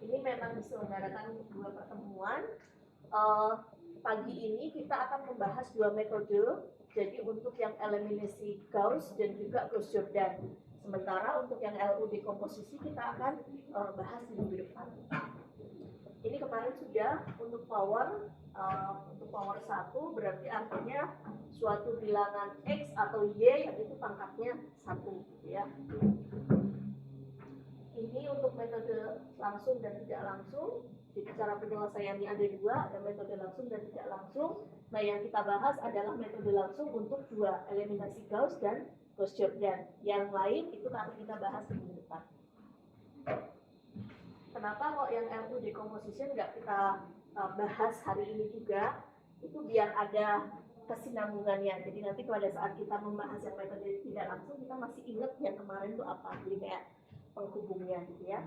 Ini memang diselenggarakan 2 pertemuan. Pagi ini kita akan membahas 2 metode. Jadi untuk yang eliminasi Gauss dan juga Gauss-Jordan. Sementara untuk yang LU dekomposisi kita akan bahas di minggu depan. Ini kemarin sudah untuk power 1 berarti artinya suatu bilangan X atau Y yang itu pangkatnya 1 ya. Ini untuk metode langsung dan tidak langsung. Jadi cara penyelesaiannya ada 2, ada metode langsung dan tidak langsung. Nah, yang kita bahas adalah metode langsung untuk 2, eliminasi Gauss dan Gauss-Jordan. Yang lain itu nanti kita bahas di minggu depan. Kenapa kok yang LU decomposition nggak kita bahas hari ini juga? Itu biar ada kesinambungannya. Jadi nanti pada saat kita membahas yang metode tidak langsung, kita masih ingat yang kemarin itu apa. Jadi kayak penghubungnya gitu ya.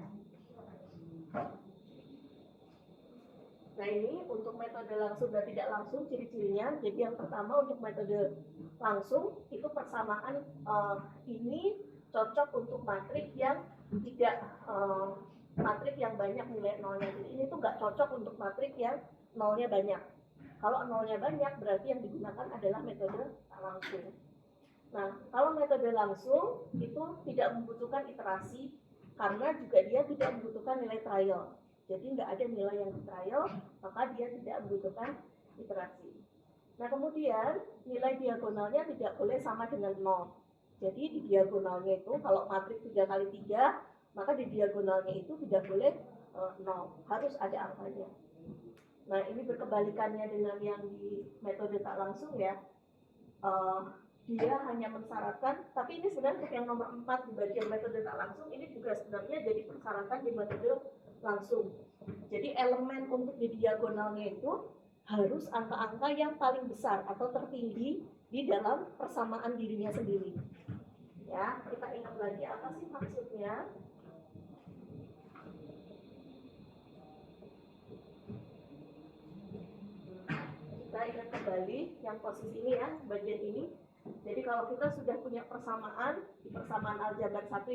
Nah, ini untuk metode langsung dan tidak langsung ciri-cirinya. Jadi yang pertama untuk metode langsung itu persamaan ini cocok untuk matrik yang tidak matrik yang banyak nilai nolnya. Jadi ini tuh nggak cocok untuk matrik yang nolnya banyak. Kalau nolnya banyak berarti yang digunakan adalah metode langsung. Nah, kalau metode langsung itu tidak membutuhkan iterasi karena juga dia tidak membutuhkan nilai trial. Jadi nggak ada nilai yang di trial, maka dia tidak membutuhkan iterasi. Nah, kemudian nilai diagonalnya tidak boleh sama dengan 0. Jadi di diagonalnya itu kalau matrik 3 kali 3, maka di diagonalnya itu tidak boleh 0, harus ada angkanya. Nah, ini berkebalikannya dengan yang di metode tak langsung ya. Dia hanya mensyaratkan, tapi ini sebenarnya untuk yang nomor 4 di bagian metode tak langsung, ini juga sebenarnya jadi persyaratan di metode langsung. Jadi elemen untuk di diagonalnya itu harus angka-angka yang paling besar atau tertinggi di dalam persamaan dirinya sendiri. Ya, kita ingat lagi apa sih maksudnya? Kita ingat kembali yang posisi ini ya, bagian ini. Jadi kalau kita sudah punya persamaan, di persamaan aljabar 1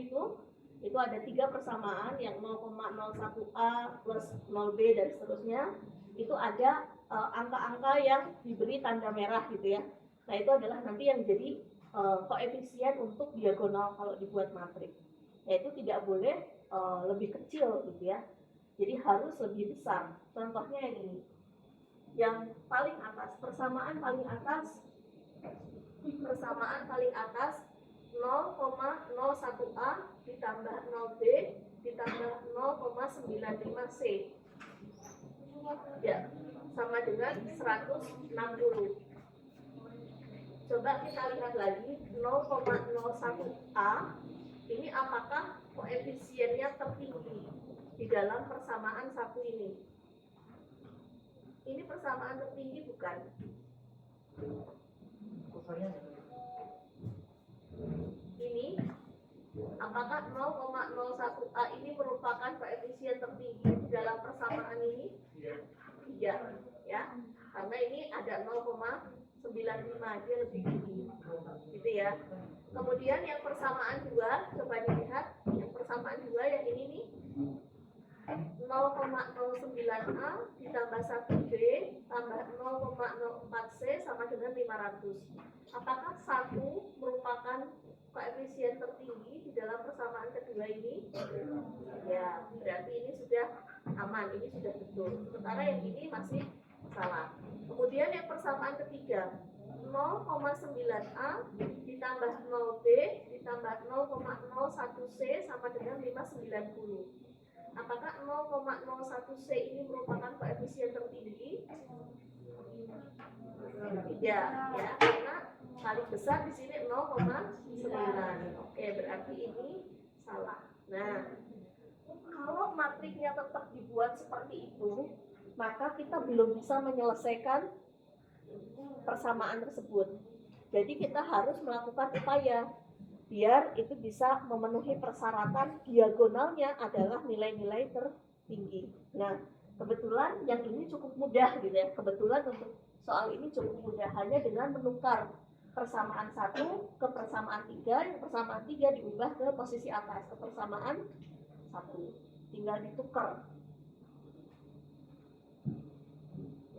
itu ada 3 persamaan yang 0,01A plus 0B dan seterusnya. Itu ada angka-angka yang diberi tanda merah gitu ya. Nah, itu adalah nanti yang jadi koefisien untuk diagonal kalau dibuat matrik. Yaitu tidak boleh lebih kecil gitu ya. Jadi harus lebih besar. Contohnya yang ini. Yang paling atas, persamaan paling atas 0,01A ditambah 0B ditambah 0,95C ya, sama dengan 160. Coba kita lihat lagi 0,01A ini apakah koefisiennya tertinggi di dalam persamaan 1 ini? Ini persamaan tertinggi bukan? Ini apakah 0,01A ini merupakan koefisien tertinggi di dalam persamaan ini? Tidak, ya. Karena ini ada 0,95, dia lebih tinggi. Gitu ya. Kemudian yang persamaan 2, coba dilihat yang persamaan 2 yang ini nih. 0,09A ditambah 1B tambah 0,04C sama dengan 500. Apakah 1 merupakan koefisien tertinggi di dalam persamaan kedua ini? Ya, berarti ini sudah aman, ini sudah betul. Sementara yang ini masih salah. Kemudian yang persamaan ketiga 0,9A ditambah 0B ditambah 0,01C sama dengan 590. Apakah 0,01C ini merupakan koefisien tertinggi? Tidak, ya, karena paling besar di sini 0,9. Oke, berarti ini salah. Nah, kalau matriknya tetap dibuat seperti itu, maka kita belum bisa menyelesaikan persamaan tersebut. Jadi kita harus melakukan upaya biar itu bisa memenuhi persyaratan diagonalnya adalah nilai-nilai tertinggi. Nah, kebetulan yang ini cukup mudah gitu ya. Kebetulan untuk soal ini cukup mudah, hanya dengan menukar persamaan 1 ke persamaan 3, yang persamaan 3 diubah ke posisi atas, ke persamaan 1. Tinggal ditukar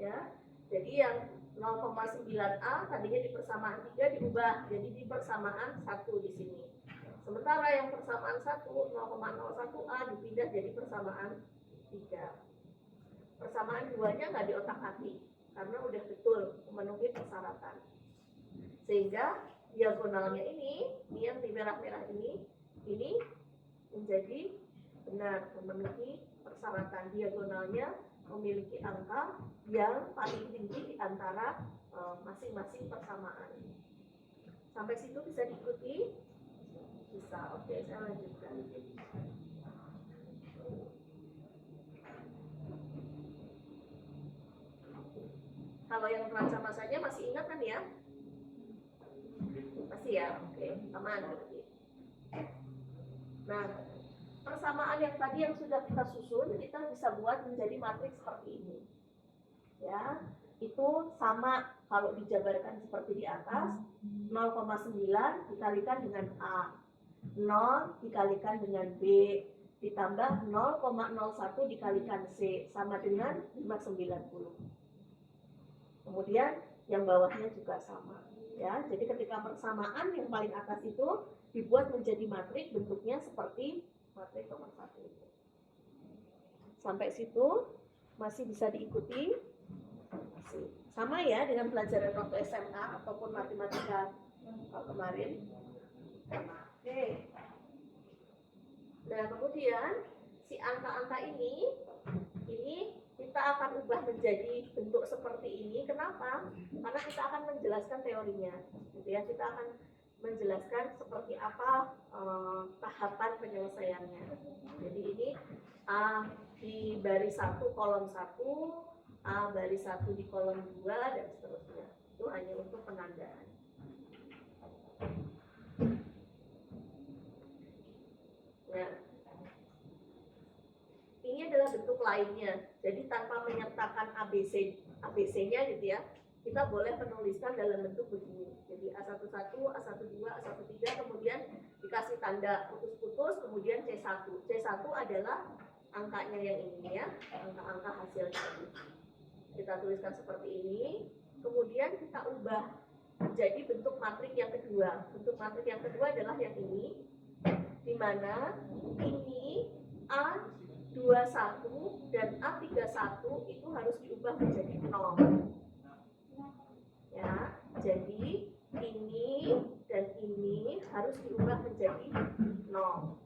Ya. Jadi yang 0,9A tadinya di persamaan 3 diubah jadi di persamaan 1 di sini. Sementara yang persamaan 1, 0,01A dipindah jadi persamaan 3. Persamaan 2-nya nggak diotak-atik karena udah betul memenuhi persyaratan. Sehingga diagonalnya ini yang di merah-merah ini menjadi benar memenuhi persyaratan. Diagonalnya memiliki angka yang paling tinggi di antara masing-masing persamaan. Sampai situ bisa diikuti? Bisa. Oke, saya lanjutkan. Kalau yang neraca masanya masih ingat kan ya? Masih ya? Oke, aman berarti. Nah, persamaan yang tadi yang sudah kita susun, kita bisa buat menjadi matriks seperti ini. Ya, itu sama kalau dijabarkan seperti di atas, 0,9 dikalikan dengan A, 0 dikalikan dengan B, ditambah 0,01 dikalikan C, sama dengan 590. Kemudian yang bawahnya juga sama. Ya, jadi ketika persamaan yang paling atas itu dibuat menjadi matriks, bentuknya seperti matriks nomor 1 itu. Sampai situ masih bisa diikuti? Masih. Sama ya dengan pelajaran waktu SMA ataupun matematika kemarin. Oke. Nah, kemudian si angka-angka ini kita akan ubah menjadi bentuk seperti ini. Kenapa? Karena kita akan menjelaskan teorinya. Gitu ya, kita akan menjelaskan seperti apa tahapan penyelesaiannya. Jadi ini A di baris 1 kolom 1, A baris 1 di kolom 2 dan seterusnya. Itu hanya untuk penandaan. Nah, ini adalah bentuk lainnya. Jadi tanpa menyertakan ABC-nya gitu ya, kita boleh menuliskan dalam bentuk begini. Jadi A11, A12, A13, kemudian dikasih tanda putus-putus, kemudian C1. C1 adalah angkanya yang ini ya, angka-angka hasilnya. Kita tuliskan seperti ini, kemudian kita ubah menjadi bentuk matrik yang kedua. Bentuk matrik yang kedua adalah yang ini, di mana ini A21 dan A31 itu harus diubah menjadi 0. Ya, jadi ini dan ini harus diubah menjadi 0.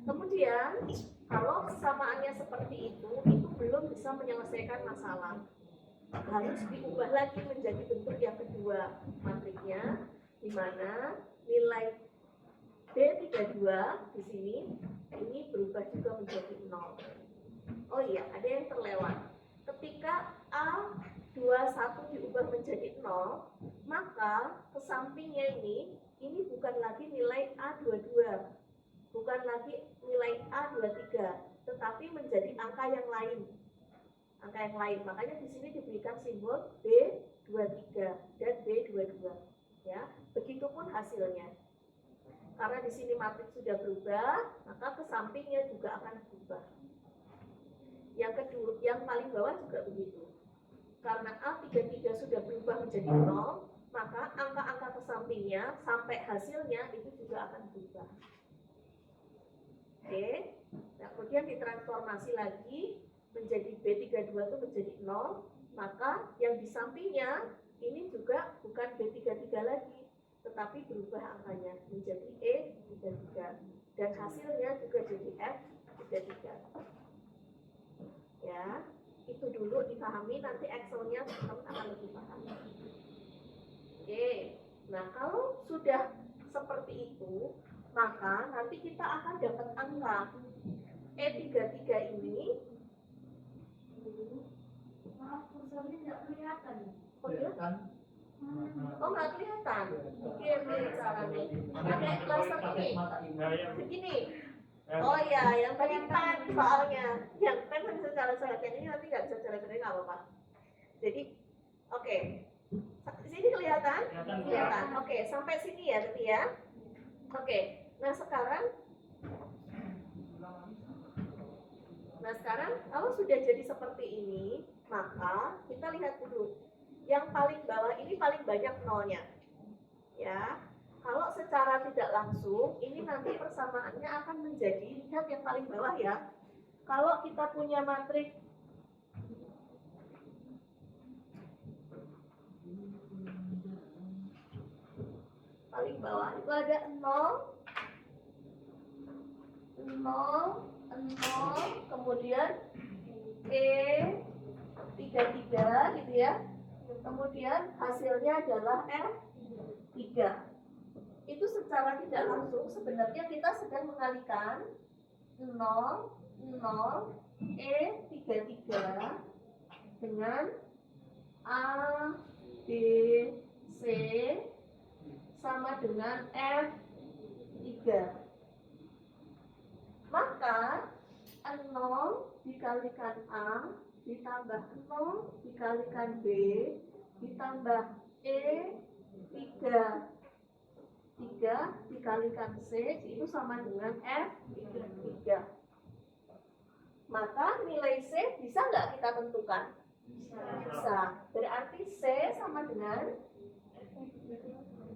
Kemudian kalau persamaannya seperti itu belum bisa menyelesaikan masalah. Harus diubah lagi menjadi bentuk yang kedua matriknya, di mana nilai B32 di sini ini berubah juga menjadi 0. Oh iya, ada yang terlewat. Ketika A21 diubah menjadi 0, maka ke sampingnya ini bukan lagi nilai A22, bukan lagi nilai A23, tetapi menjadi angka yang lain. Angka yang lain. Makanya di sini diberikan simbol B23 dan B22. Ya, begitupun hasilnya. Karena di sini matriks sudah berubah, maka ke sampingnya juga akan berubah. Yang kedua, yang paling bawah juga begitu. Karena A33 sudah berubah menjadi 0, maka angka-angka ke sampingnya sampai hasilnya itu juga akan berubah. Oke. Nah, kemudian ditransformasi lagi menjadi B32 itu menjadi 0, maka yang di sampingnya ini juga bukan B33 lagi, tetapi berubah angkanya menjadi E33 dan hasilnya juga jadi F33. Ya, itu dulu dipahami, nanti Excel-nya teman-teman akan lebih paham. Oke, nah kalau sudah seperti itu, maka nanti kita akan dapat angka E33 ini. Maaf, kursornya nggak kelihatan. Oh ya? Oh nggak kelihatan. Oke, caranya. Pakai laser ini. Begini. Oh iya, yang tadi pen soalnya. Yang pen bisa coret-coret, yang ini nanti nggak bisa coret-coret, nggak apa-apa. Jadi, oke. Di sini kelihatan? Kelihatan. Oke, sampai sini ya nanti ya. Oke. Nah sekarang kalau sudah jadi seperti ini, Maka kita lihat dulu, yang paling bawah ini paling banyak nolnya, ya. Kalau secara tidak langsung, ini nanti persamaannya akan menjadi, lihat yang paling bawah ya. Kalau kita punya matriks paling bawah itu ada 0, 0, 0, kemudian E33 gitu ya. Kemudian hasilnya adalah F3. Itu secara tidak langsung sebenarnya kita sedang mengalihkan 0, 0, E33 dengan A, B, C sama dengan F3. Maka 0 dikalikan A ditambah 0 dikalikan B ditambah E3 dikalikan C itu sama dengan F3. Maka nilai C bisa nggak kita tentukan? Bisa. Berarti C sama dengan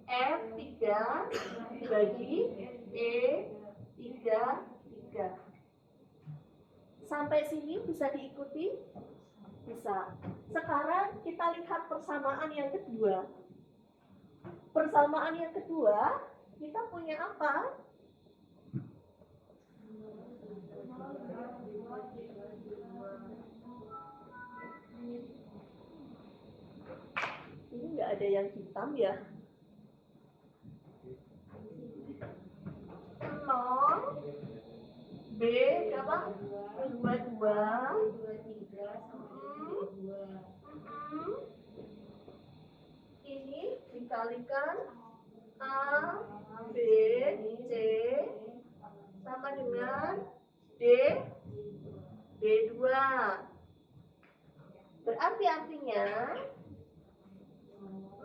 F3 bagi E33. Sampai sini bisa diikuti? Bisa. Sekarang kita lihat persamaan yang kedua. Persamaan yang kedua, kita punya apa? Ini nggak ada yang hitam ya. 0 B berapa? 22. Ini dikalikan A, B, C sama dengan D, B2. Berarti artinya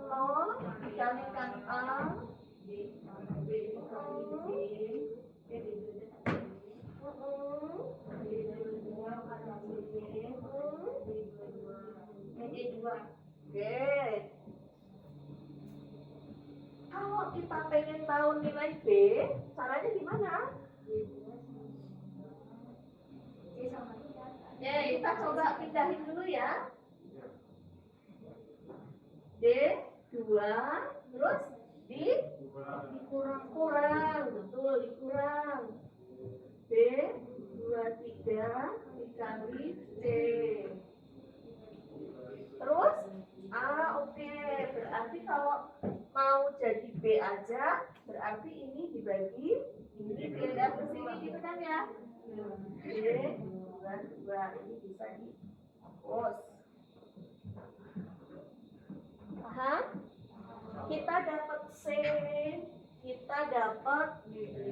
0 dikalikan A, Oke. Kalau kita pengen tahu nilai B, caranya gimana? Ya, kita coba pindahin dulu ya. D2 terus dikurang, betul, dikurang. B23 dikali C. Terus oke. Berarti kalau mau jadi B aja, berarti ini dibagi, ini pindah ke sini gitu kan ya. B22 ini bisa dihapus. Paham? Kita dapat C, kita dapat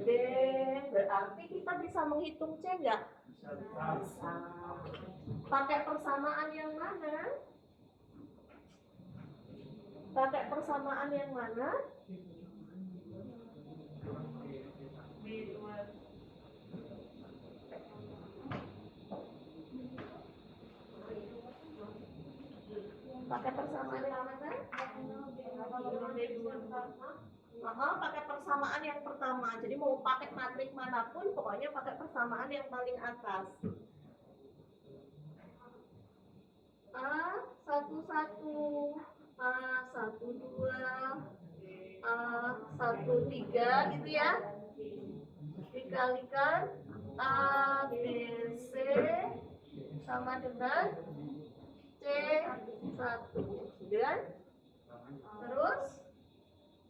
D, berarti kita bisa menghitung C enggak? Bisa. Pakai persamaan yang mana? Pakai persamaan yang mana? Pakai persamaan yang mana? Pakai persamaan yang pertama. Jadi mau pakai matriks manapun, pokoknya pakai persamaan yang paling atas. A11, A12, A13 gitu ya. Dikalikan A, B, C sama dengan C1. Dan terus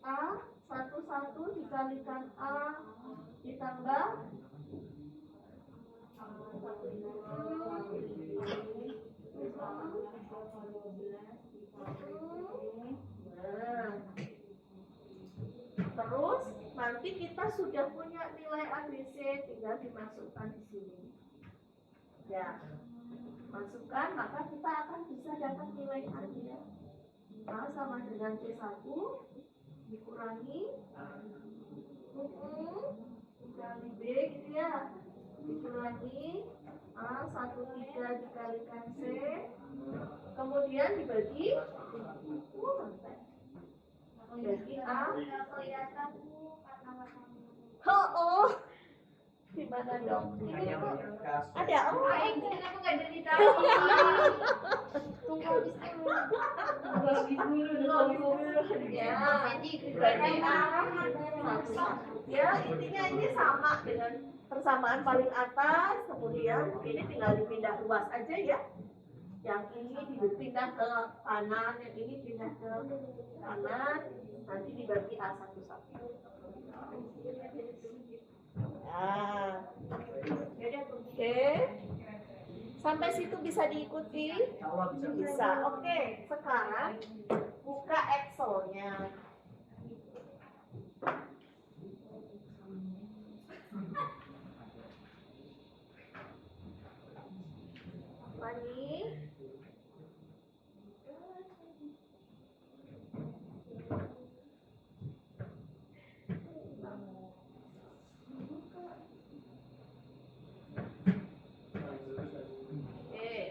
A11 dikalikan A ditambah terus nanti kita sudah punya nilai ABC, tinggal dimasukkan di sini. Ya, masukkan, maka kita akan bisa dapat nilai A-nya. A sama dengan C1 dikurangi kali B gitu ya, dikurangi A13 dikalikan C, kemudian dibagi bagi A. Oh, gimana dong? Ini tuh ada ini kenapa nggak dari tadi? Tunggu habis dulu. Ya, berarti A ya, intinya ini sama dengan persamaan paling atas, kemudian ini tinggal dipindah luas aja ya. Yang ini dipindah ke kanan, yang ini pindah ke kanan, nanti dibagi A11. Nah, oke. Sampai situ bisa diikuti? Bisa. Oke, sekarang buka Excel-nya. Mani.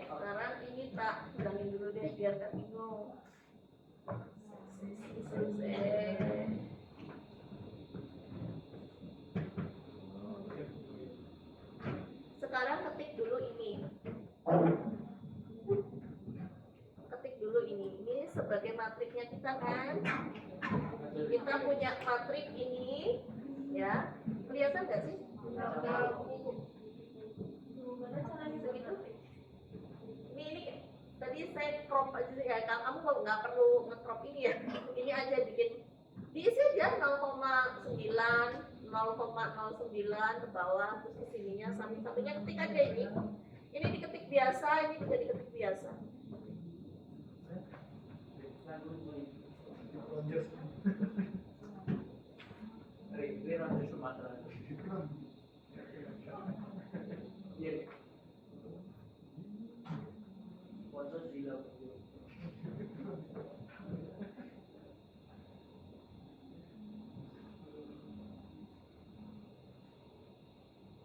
Sekarang ini tak ulangin dulu deh biar gak bingung. Sekarang ketik dulu ini. Ketik dulu ini. Ini sebagai matriknya kita kan. Kita punya matrik ini, ya. Kelihatan nggak sih? Segitu. Ini tadi saya crop aja sih ya. Kamu nggak perlu nge-crop ini ya. Ini aja bikin diisi aja 0,9 0,09 ke bawah, terus ke sininya samping-sampingnya ketik aja ini. Ini diketik biasa, ini juga diketik biasa.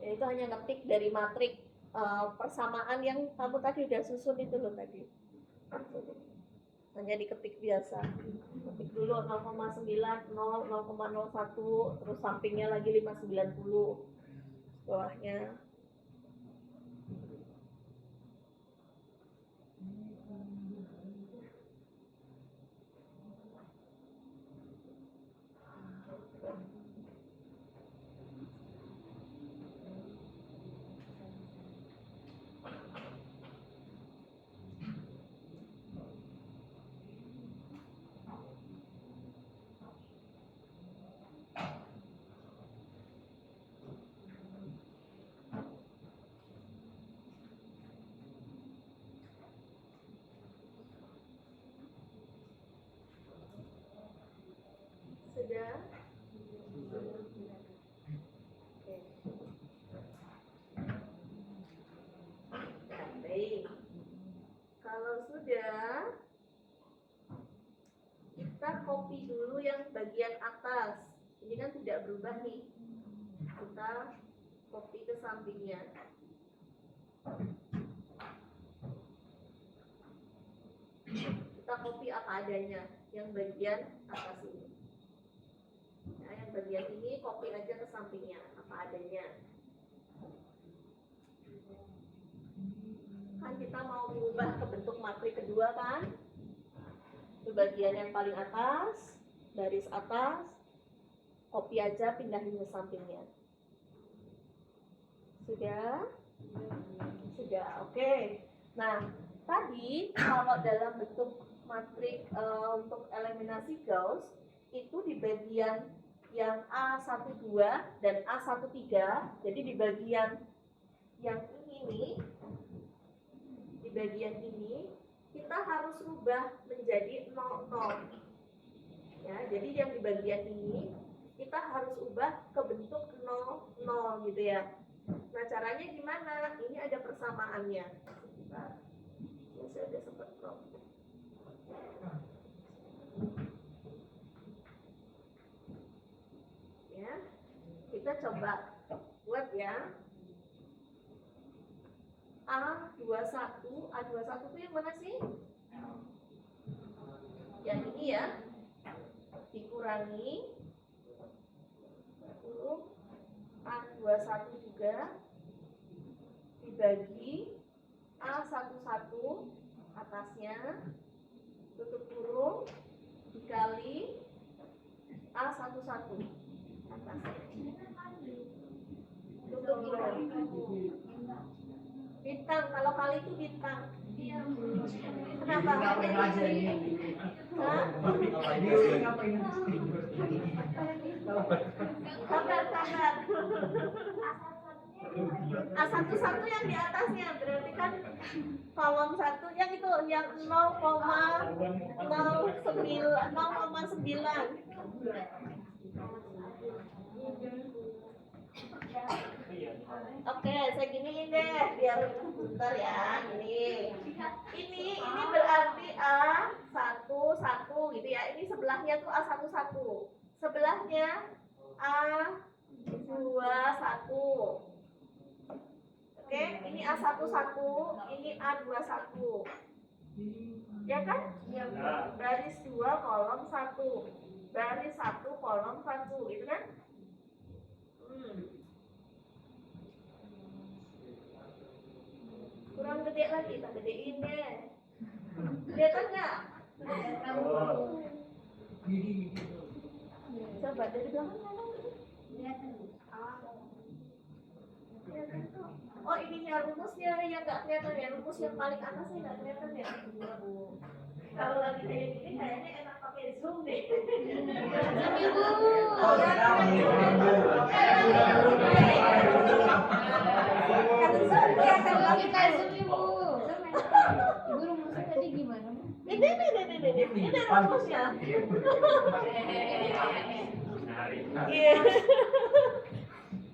Ya, itu hanya ngetik dari matrik persamaan yang kamu tadi udah susun itu loh tadi. Hanya diketik biasa. Ketik dulu 0,9, 0, 0,01, terus sampingnya lagi 590. Bawahnya. Sudah? Oke. Baik. Kalau sudah, kita copy dulu yang bagian atas. Ini kan tidak berubah nih. Kita copy ke sampingnya. Kita copy apa adanya yang bagian atas ini. Nah, yang bagian ini copy aja ke sampingnya apa adanya. Kan kita mau mengubah ke bentuk matrik kedua kan? Itu bagian yang paling atas, baris atas, copy aja pindahin ke sampingnya. Sudah? Sudah, oke. Nah, tadi kalau dalam bentuk matrik untuk eliminasi Gauss itu di bagian yang A12 dan A13, jadi di bagian yang ini nih, di bagian ini kita harus rubah menjadi 00. Ya, jadi yang di bagian ini kita harus ubah ke bentuk 00 gitu ya. Nah, caranya gimana? Ini ada persamaannya. Ini saya udah sempat crop. Ya, kita coba buat ya. A21 itu yang mana sih? Yang ini ya, dikurangi kurung A21 juga dibagi A11 atasnya tutup kurung dikali A11 atasnya tutup kurung. Bintang, kalau kali itu bintang. Kenapa? Ngapain aja ini? Hah? Ngapain? Sabar. A11 yang di atasnya berarti kan kolom 1 yang itu yang 0,9. Oke, saya giniin deh biar bentar ya. Ini berarti A11 gitu ya. Ini sebelahnya tuh A11. Sebelahnya A21. Oke, ini A11, ini A21. Ya kan? Baris 2 kolom 1. Baris 1 kolom 1, gitu kan? Kurang gede lagi, kita gedein deh. Kelihatan nggak? Coba dari belakang kanan. Oh, ininya rumusnya yang nggak kelihatan ya, rumus yang paling atasnya nggak kelihatan ya. Kalau lagi kayak gini kayaknya enak pakai zoom deh. Ibu rumusnya tadi gimana? Ini rumusnya. Iya.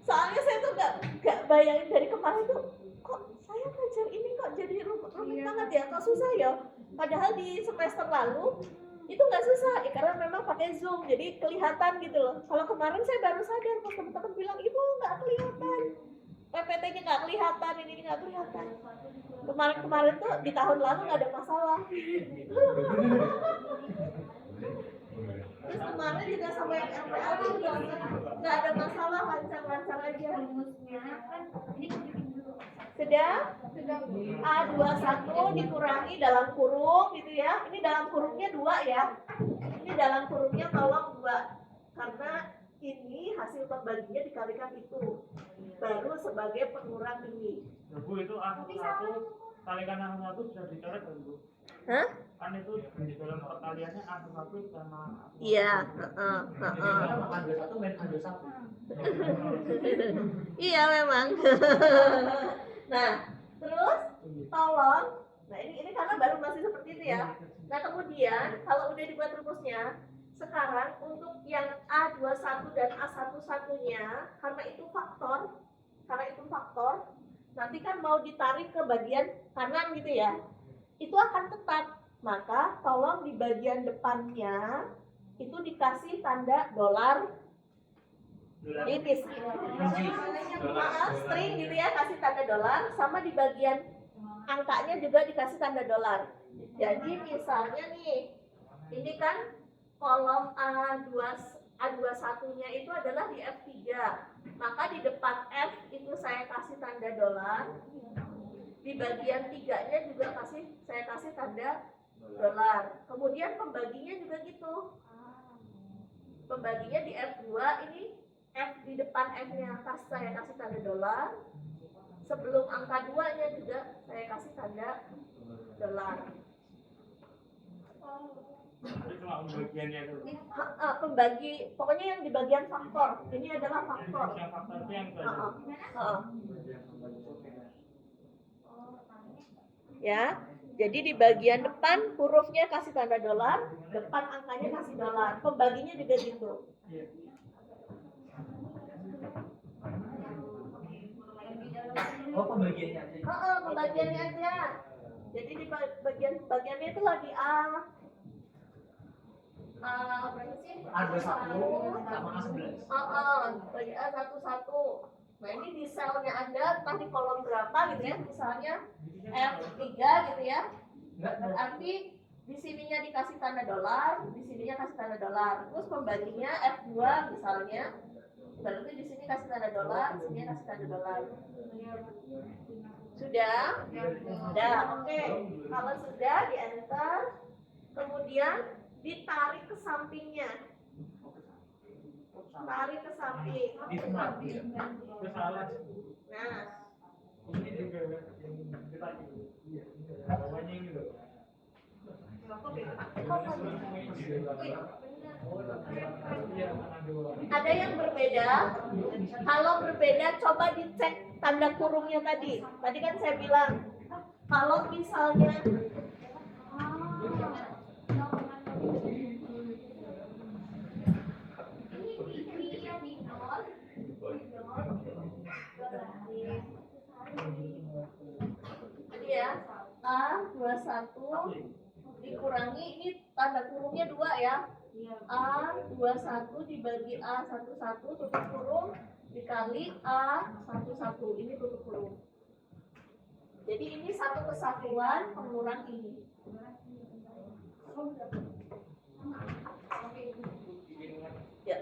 Soalnya saya tuh nggak bayangin dari kemarin tuh, kok saya belajar ini kok jadi rumit banget ya, kok susah ya. Padahal di semester lalu itu nggak susah, karena memang pakai zoom, jadi kelihatan gitu loh. Kalau kemarin saya baru sadar pas teman-teman bilang ibu nggak kelihatan, PPT-nya nggak kelihatan, ini nggak kelihatan. Kemarin tuh di tahun lalu nggak ada masalah. Terus kemarin juga sama yang MPL tuh juga nggak ada masalah, lancar-lancar aja. Rumusnya kan ini bikin dulu. Sudah A21 dikurangi dalam kurung gitu ya. Ini dalam kurungnya 2 ya. Ini dalam kurungnya tolong 2. Karena ini hasil pembaginya dikalikan itu. Baru sebagai pengurang ini. Ya, Bu, itu A11 kalikan A1 sudah dicoret kan, Bu? Hah? Kan itu di dalam perkaliannya A1 sama A1. Iya, A21 main A21. Iya memang. Nah, terus tolong. Nah, ini karena baru masih seperti itu ya. Nah, kemudian kalau udah dibuat rumusnya, sekarang untuk yang A21 dan A11-nya karena itu faktor, nanti kan mau ditarik ke bagian kanan gitu ya. Itu akan tetap. Maka tolong di bagian depannya itu dikasih tanda dolar ini string gitu ya, kasih tanda dolar, sama di bagian angkanya juga dikasih tanda dolar. Jadi misalnya nih, ini kan kolom A21-nya itu adalah di F3, maka di depan F itu saya kasih tanda dolar, di bagian 3-nya juga saya kasih tanda dolar. Kemudian pembaginya juga gitu, pembaginya di F2 ini F di depan F-nya saya kasih tanda dolar, sebelum angka 2-nya juga saya kasih tanda dolar. Itu cuma pembagiannya itu. Pembagi, pokoknya yang di bagian faktor. Ini adalah faktor. Yang faktor itu yang itu. Ya, jadi di bagian depan hurufnya kasih tanda dolar, depan angkanya kasih dolar. Pembaginya juga gitu. Oh, pembagiannya aja. Pembagiannya aja. Jadi di bagiannya itu lagi berapa sih? A21 sama A11. Bagi A11. Nah, ini di selnya Anda entah di kolom berapa gitu ya, misalnya F3 gitu ya. Berarti di sininya dikasih tanda dolar, di sininya kasih tanda dolar. Terus pembaginya F2 misalnya. Berarti di sini kasih tanda dolar, di sini kasih tanda dolar. Sudah? Sudah, oke. Kalau sudah di enter, kemudian ditarik ke sampingnya. Tarik ke samping. Kesalahan. Nah, Ini juga yang kita bawahnya ini loh. ada yang berbeda. Kalau berbeda, coba dicek tanda kurungnya tadi. Tadi kan saya bilang, kalau misalnya tadi ya A21 dikurangi, ini tanda kurungnya 2 ya. A21 dibagi A11 tutup kurung dikali A11, ini tutup kurung. Jadi ini satu kesatuan pengurang ini. Ya.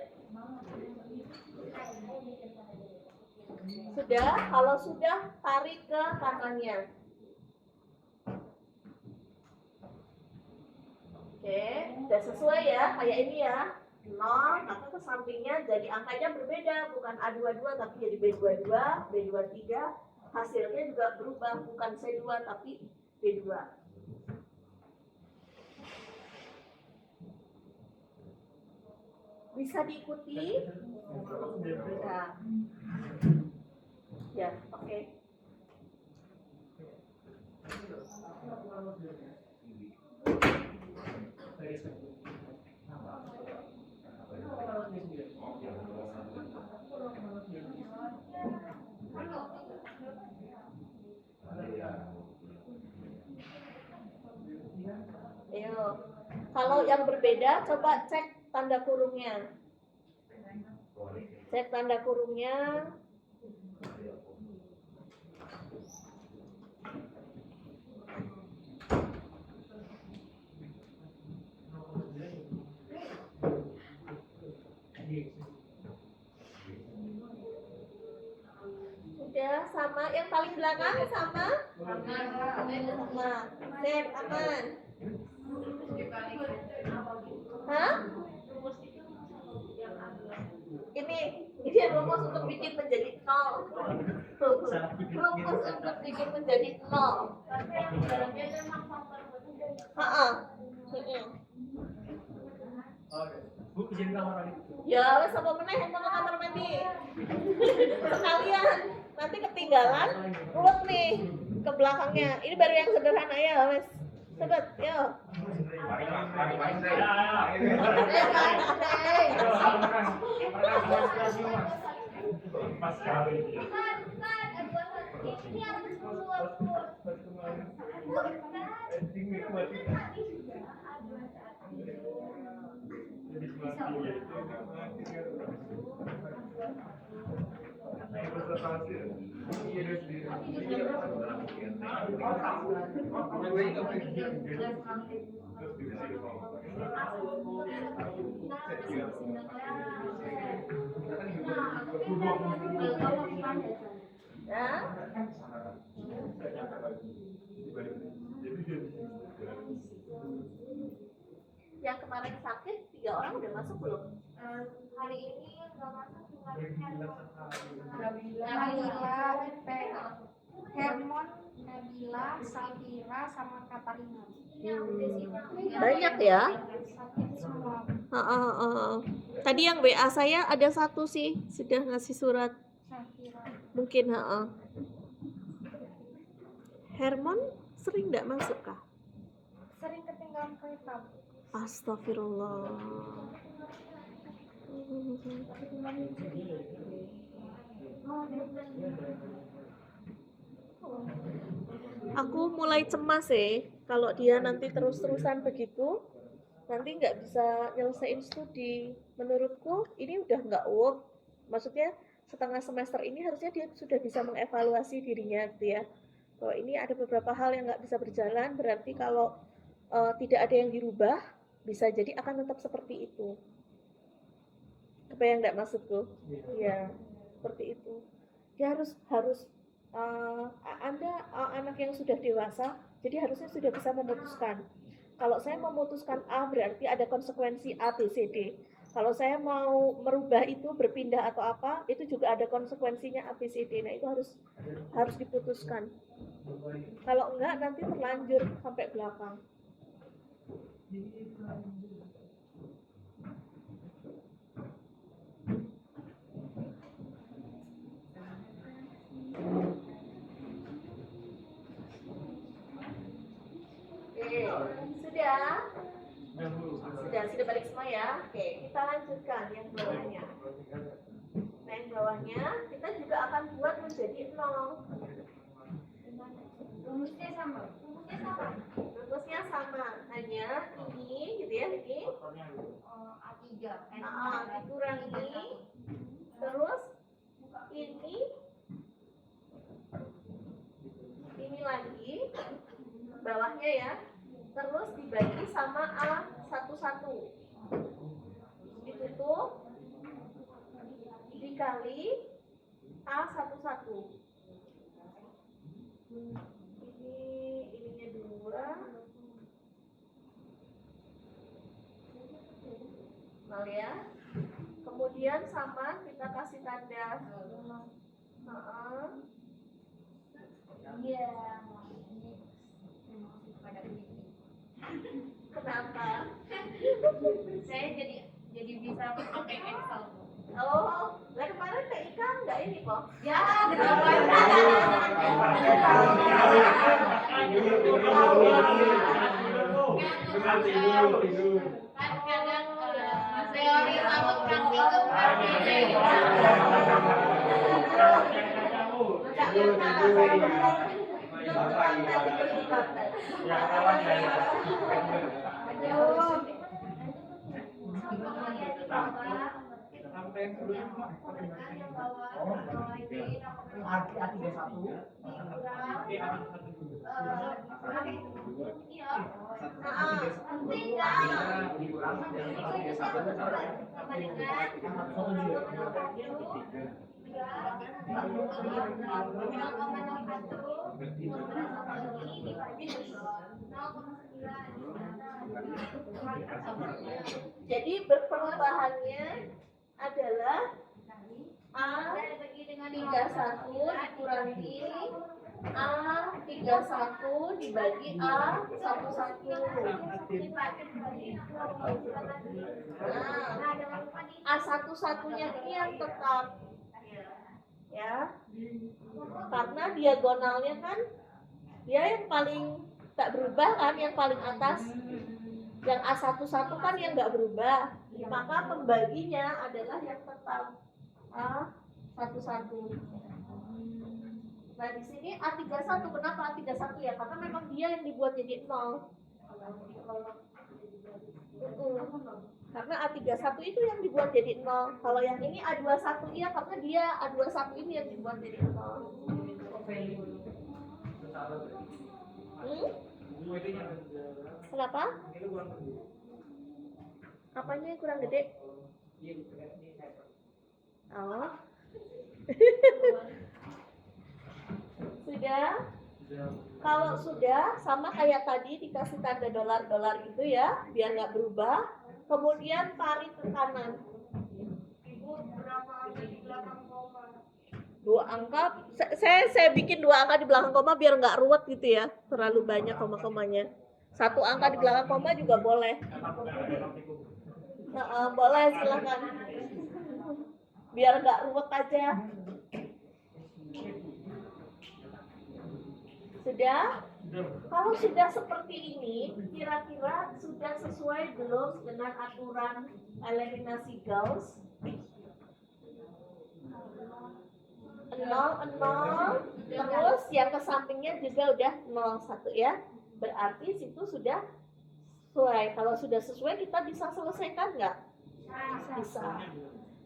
Sudah, kalau sudah tarik ke kanannya. Oke, udah sesuai ya, kayak ini ya. 0, maka ke sampingnya jadi angkanya berbeda, bukan A22 tapi jadi B22, B23. Hasilnya juga berubah, bukan C2 tapi B2. Bisa diikuti? Nah. Ya, oke. Ayo. Kalau yang berbeda, coba cek tanda kurungnya. Cek tanda kurungnya. Sudah sama, yang paling belakang sama? Sama. Sip, aman. Hah? Ini rumus untuk bikin menjadi 0. Rumus untuk bikin menjadi 0. Bu, izin kamar mandi. Ya, wes apa meneh yang sama kamar mandi. Sekalian, nanti ketinggalan, urut nih ke belakangnya. Ini baru yang sederhana ya, wes. Cepet, yo. Pas kali dia. Ya. Yang kemarin sakit 3 orang udah masuk belum? Hari ini nggak masuk cuma Hermon, Nabila, Safira, sama Katarina. Banyak ya. Sakit semua. Tadi yang WA saya ada 1 sih sudah ngasih surat. Safira. Mungkin Hermon sering nggak masuk kah? Sering ketinggalan kereta. Astagfirullah. Aku mulai cemas kalau dia nanti terus-terusan begitu, nanti nggak bisa nyelesain studi. Menurutku ini udah nggak work. Maksudnya setengah semester ini harusnya dia sudah bisa mengevaluasi dirinya gitu ya. Bahwa ini ada beberapa hal yang nggak bisa berjalan, berarti kalau tidak ada yang dirubah, bisa jadi akan tetap seperti itu. Kebayang nggak maksudku? Ya, seperti itu. Dia harus Anda anak yang sudah dewasa, jadi harusnya sudah bisa memutuskan. Kalau saya memutuskan A berarti ada konsekuensi A, B, C, D. Kalau saya mau merubah itu, berpindah atau apa, itu juga ada konsekuensinya A, B, C, D. Nah itu harus diputuskan. Kalau enggak nanti terlanjur sampai belakang. Sudah balik semua ya. Oke, kita lanjutkan yang bawahnya. Nah, yang bawahnya kita juga akan buat menjadi 0. Rumusnya sama. Rumusnya sama, hanya ini gitu ya, ini A3. dikurangi, terus ini lagi bawahnya ya, terus dibagi sama A11 ditutup dikali A11. Ininya 2 0 ya. Kemudian sama kita kasih tanda Iya. kenapa? Saya jadi bisa pakai Excel. Oh, lah kemarin TIK nggak ini kok? Ya, kadang teori sama praktik itu Jadi perubahannya adalah A31 dikurangi A31 dibagi A11. A11-nya ini yang tetap ya, karena diagonalnya kan dia yang paling tak berubah kan, yang paling atas. Yang A11 kan yang nggak berubah, maka pembaginya adalah yang tetap A11. Nah di sini A31, kenapa A31 ya? Karena memang dia yang dibuat jadi 0. Karena A31 itu yang dibuat jadi 0. Kalau yang ini A21 iya, karena dia A21 ini yang dibuat jadi 0. Kenapa? Apanya yang kurang gede? Oh. Sudah? Kalau sudah, sama kayak tadi dikasih tanda dolar-dolar itu ya, biar nggak berubah. Kemudian tarik ke kanan. Ibu berapa angka di belakang koma? 2 angka, saya bikin 2 angka di belakang koma biar nggak ruwet gitu ya, terlalu banyak koma-komanya. 1 angka di belakang koma juga boleh. Boleh, silakan. Biar nggak ruwet aja. Sudah? Kalau sudah seperti ini, kira-kira sudah sesuai belum dengan aturan eliminasi Gauss? 0, terus yang ke sampingnya juga udah 0,1 ya. Berarti situ sudah sesuai. Kalau sudah sesuai kita bisa selesaikan nggak? Bisa.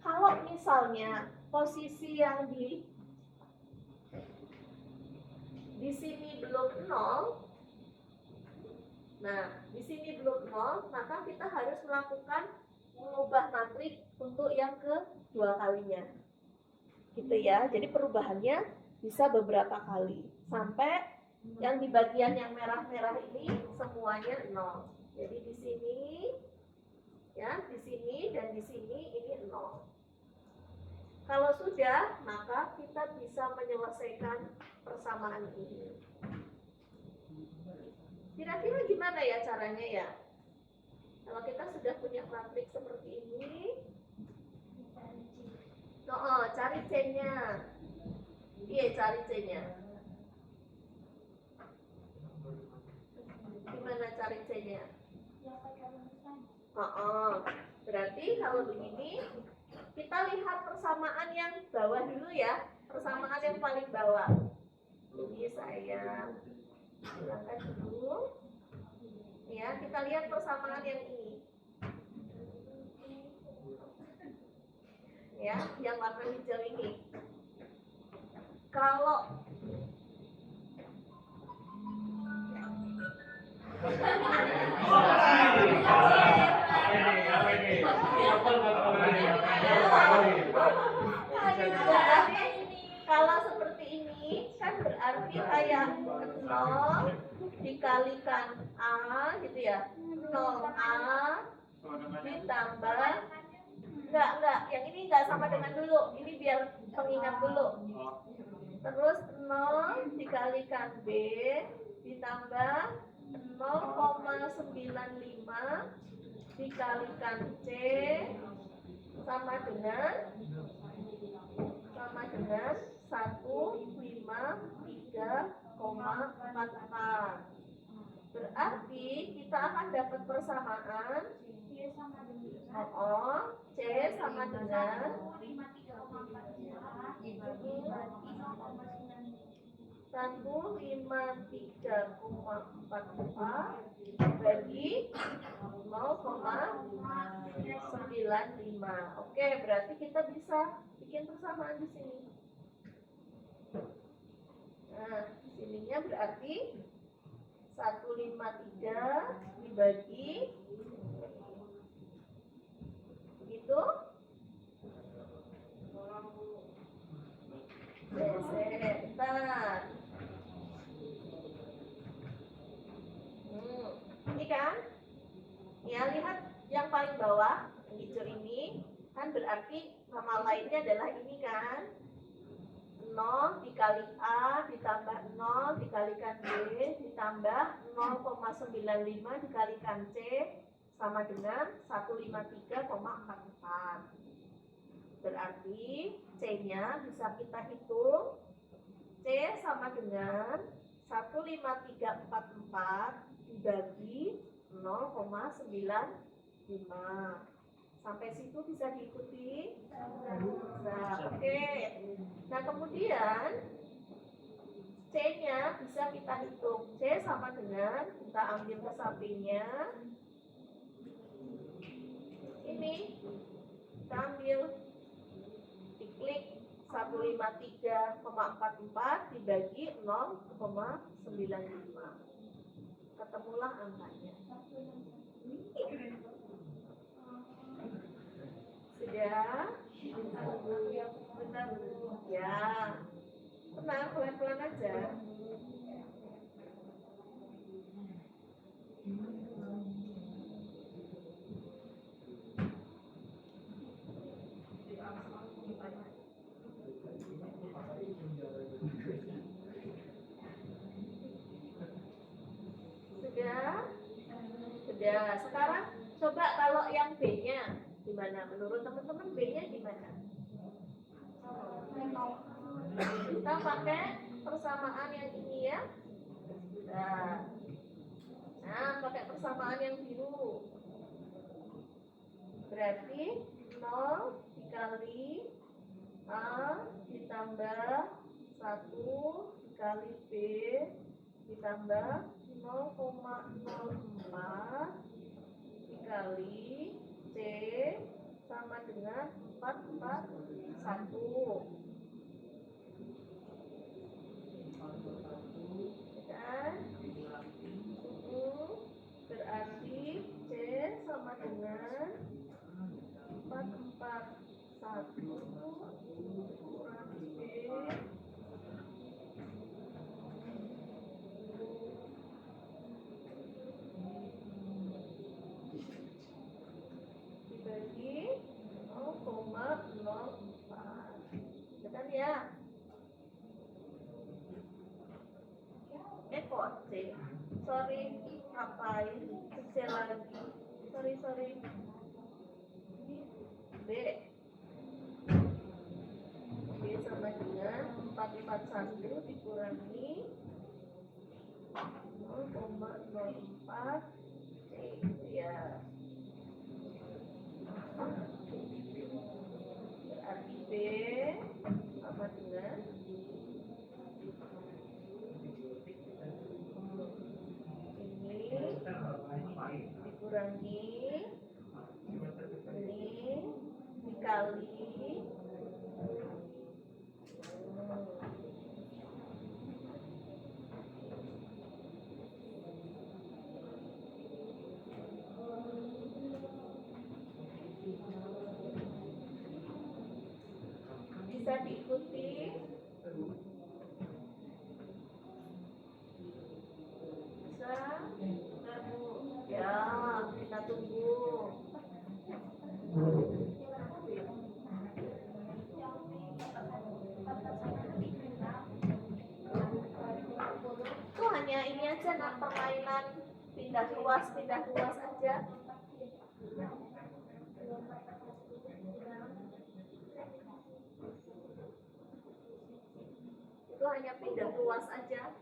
Kalau misalnya posisi yang di sini belum 0, nah di sini belum 0, maka kita harus melakukan mengubah matrik untuk yang kedua kalinya. Gitu ya. Jadi perubahannya bisa beberapa kali sampai yang di bagian yang merah-merah ini semuanya 0. Jadi di sini ya, di sini dan di sini ini 0. Kalau sudah, maka kita bisa menyelesaikan persamaan ini. Kira-kira gimana ya caranya ya? Kalau kita sudah punya matrik seperti ini, cari C-nya. Iya, cari C-nya. Gimana cari C-nya? Berarti kalau begini, kita lihat persamaan yang bawah dulu ya. Persamaan yang paling bawah. Ini saya hilangkan dulu. Ya, kita lihat persamaan yang ini. Ya, yang warna hijau ini. Kalau kalau seperti ini kan berarti kayak 0 dikalikan A gitu ya. 0A ditambah enggak, yang ini enggak sama dengan dulu. Ini biar pengingat dulu. Terus 0 dikalikan B ditambah 0,95 dikalikan C sama dengan 153,44. Berarti kita akan dapat persamaan C sama dengan 153,44 bagi 0,95. Oke, berarti kita bisa bikin persamaan di sini. Nah, sininya berarti 153 dibagi begitu. Sebentar. Ini kan? Ya, lihat yang paling bawah, yang hijau ini kan berarti nama lainnya adalah ini kan. 0 dikali A ditambah 0 dikalikan B ditambah 0,95 dikalikan C sama dengan 153,44. Berarti C-nya bisa kita hitung. C sama dengan 15344 dibagi 0,95. Sampai situ bisa diikuti? Nah, oke. Nah, kemudian C-nya bisa kita hitung. C sama dengan, kita ambil ke sampingnya. Ini, kita ambil, diklik 153,44 dibagi 0,95. Ketemulah angkanya. Sudah? Ya. Tenang, pelan-pelan aja. Sudah. Sekarang coba kalau yang B-nya gimana? Menurut teman-teman B-nya gimana? Kita pakai persamaan yang ini ya. Nah, pakai persamaan yang biru. Berarti 0 dikali A ditambah 1 dikali B ditambah 0,04 dikali C sama dengan 441. Kan? Berarti C sama dengan 441 kurang B dibagi 0,04. Betul ya? Kok C? Sorry, ngapain? C lagi. Sorry. B. B sama dengan 441 dikurangi 0,04 C. Ya. Berarti B sama dengan dikurangi ini dikali bisa diikuti. Bisa? Ya, kita tunggu. Itu hanya ini aja, nah, permainan pindah luas aja. Itu hanya pindah luas aja.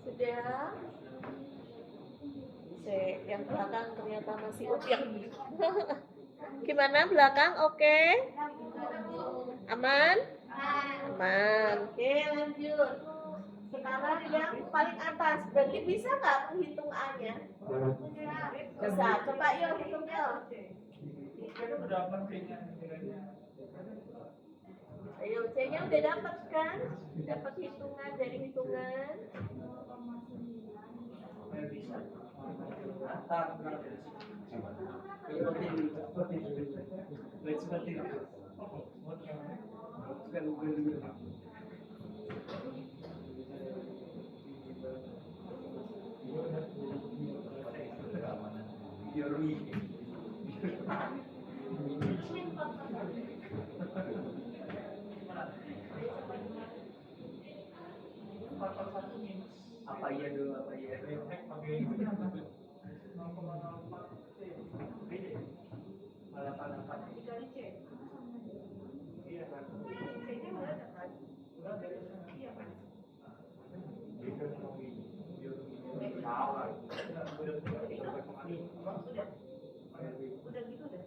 Sudah. Yang belakang ternyata masih upiak. Gimana belakang? Oke? Aman? Aman. Oke, lanjut. Sekarang yang paling atas. Berarti bisa nggak menghitung A-nya? Bisa. Coba yuk hitung yuk. Ayo, C-nya udah dapat kan? Dapat hitungan dari hitungan. Apa iya dulu, apa iya? Dikali C. Iya kan? C-nya udah ada kan? Iya kan? Udah gitu deh.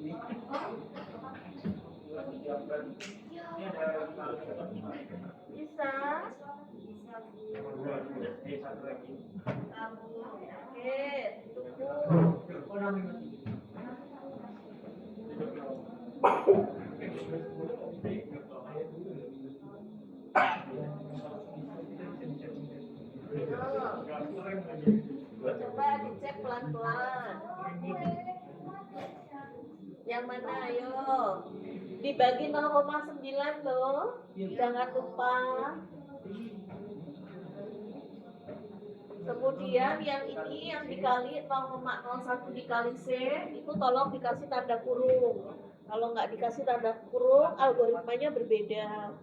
Ini Satu lagi. Oke, tunggu. Oh, namanya masih. Coba dicek pelan-pelan. Yang mana, ayo? Dibagi 0,9 loh. Jangan lupa. Kemudian yang ini yang dikali 0,01 dikali C itu tolong dikasih tanda kurung. Kalau nggak dikasih tanda kurung, algoritmanya berbeda.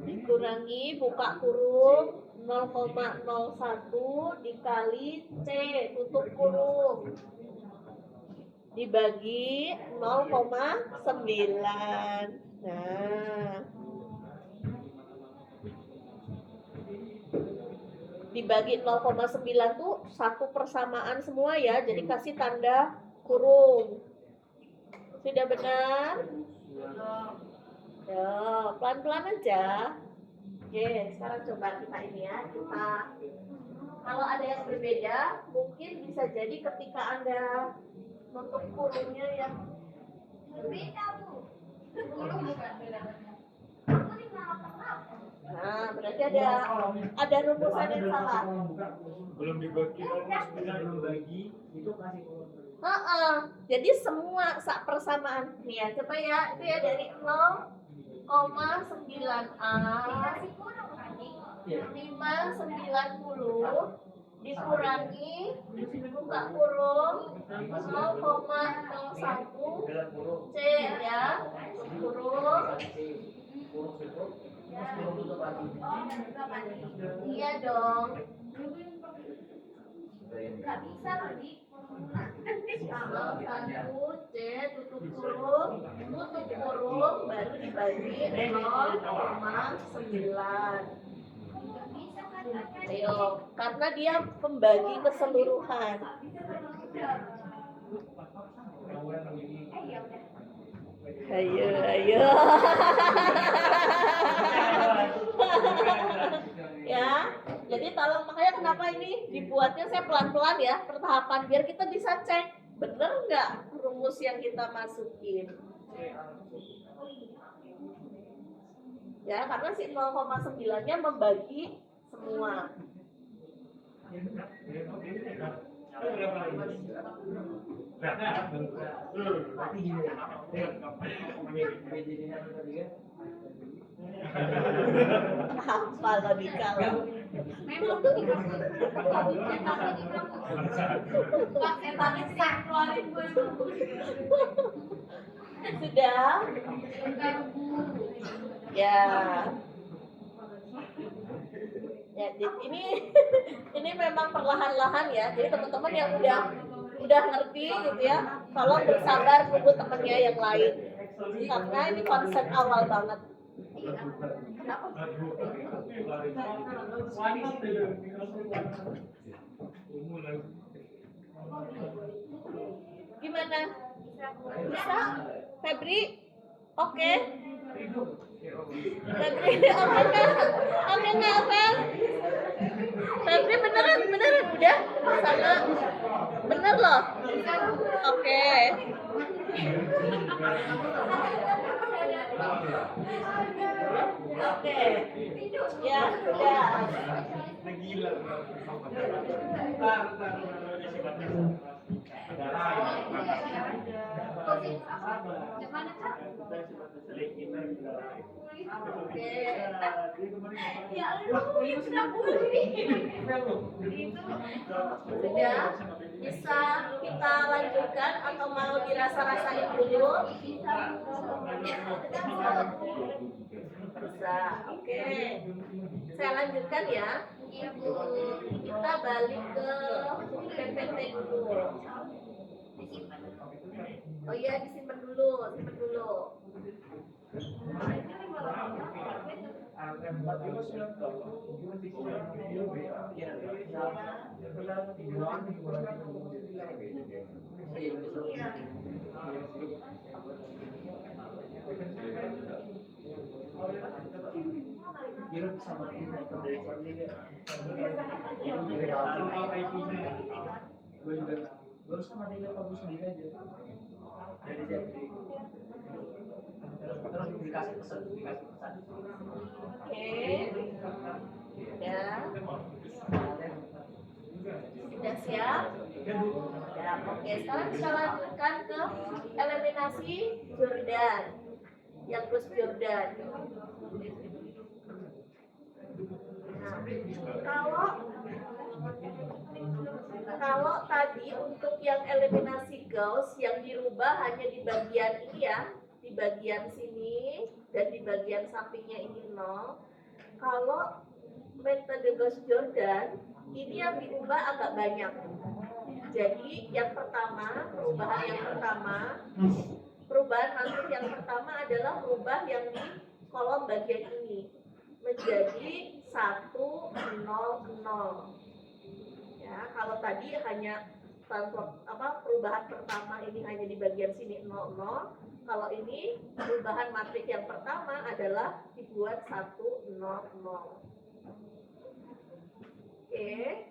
Dikurangi buka kurung 0,01 dikali C tutup kurung dibagi 0,9. Nah, dibagi 0,9 tuh satu persamaan semua ya, jadi kasih tanda kurung. Sudah benar? Ya, pelan-pelan aja. Oke, sekarang coba kita ini ya, kita kalau ada yang berbeda, mungkin bisa jadi ketika Anda nutup kurungnya yang Berbeda, Bu. Kurung bukan beda. nah, berarti ada rumusan yang salah. Belum dibagi, belum bagi, itu kasih Jadi semua persamaan nih ya, coba ya, itu ya dari 0,9A Dikasih kurung kan, Dik? 590 dikurangi buka kurung 0,01 C ya, kurung. Iya dong. Nggak bisa loh, Dik. Kalau 1 C tutup kurung baru dibagi 0,9. Nggak bisa kan? Ayo, karena dia pembagi keseluruhan. Ya udah. Ayo. Ya, jadi tolong makanya kenapa ini dibuatnya saya pelan-pelan ya, pertahapan biar kita bisa cek bener nggak rumus yang kita masukin. Ya, karena si 0,9-nya membagi semua. Hafal logika lah. Memang tuh dikasih cetak ini kamu. Pas cetaknya saya keluarin gue. Sudah? Sudah, Bu. Ya. Ya, ini memang perlahan-lahan ya. Jadi teman-teman yang udah ngerti gitu ya, tolong bersabar tunggu temennya yang lain. Karena ini konsep awal banget. Gimana? Bisa? Febri? Oke. Febri, oke kan? Oke nggak, Fel? Febri beneran udah sama bener loh. Oke. Oke. Ya sudah. Gimana, Kak? Oke. Ya Allah, ini sudah pulih. Sudah bisa kita lanjutkan atau mau dirasa-rasain dulu? Bisa. Oke. Saya lanjutkan ya. Ibu. Kita balik ke PPT dulu. Oh iya, disimpan dulu, simpan dulu. Terus sama dia kamu sendiri aja. Terus dikasih pesan. Oke. Ya. Sudah siap? Ya, oke. Sekarang kita lanjutkan ke eliminasi Jordan. Yang plus Jordan. Nah, kalau tadi untuk yang eliminasi Gauss yang dirubah hanya di bagian ini ya, di bagian sini dan di bagian sampingnya ini 0. Kalau metode Gauss-Jordan ini yang dirubah agak banyak. Jadi yang pertama, perubahan matrix yang pertama adalah merubah yang di kolom bagian ini menjadi 1, 0, 0. Ya, kalau tadi hanya perubahan pertama ini hanya di bagian sini 0, 0. Kalau ini perubahan matriks yang pertama adalah dibuat 1, 0, 0. Oke.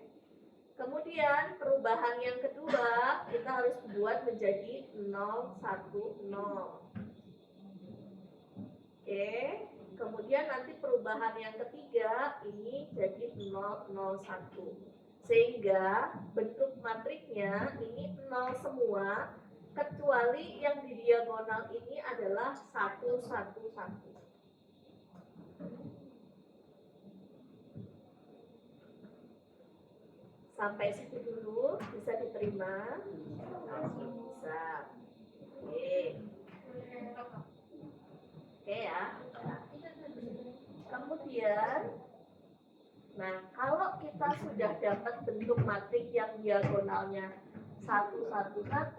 Kemudian perubahan yang kedua kita harus buat menjadi 0, 1, 0. Oke. Kemudian nanti perubahan yang ketiga ini jadi 0, 0, 1. Sehingga bentuk matriknya ini 0 semua, kecuali yang di diagonal ini adalah 1, 1, 1. Sampai situ dulu, bisa diterima? Bisa. Oke. Oke ya. Kemudian, nah kalau kita sudah dapat bentuk matriks yang diagonalnya 1, 1, 1,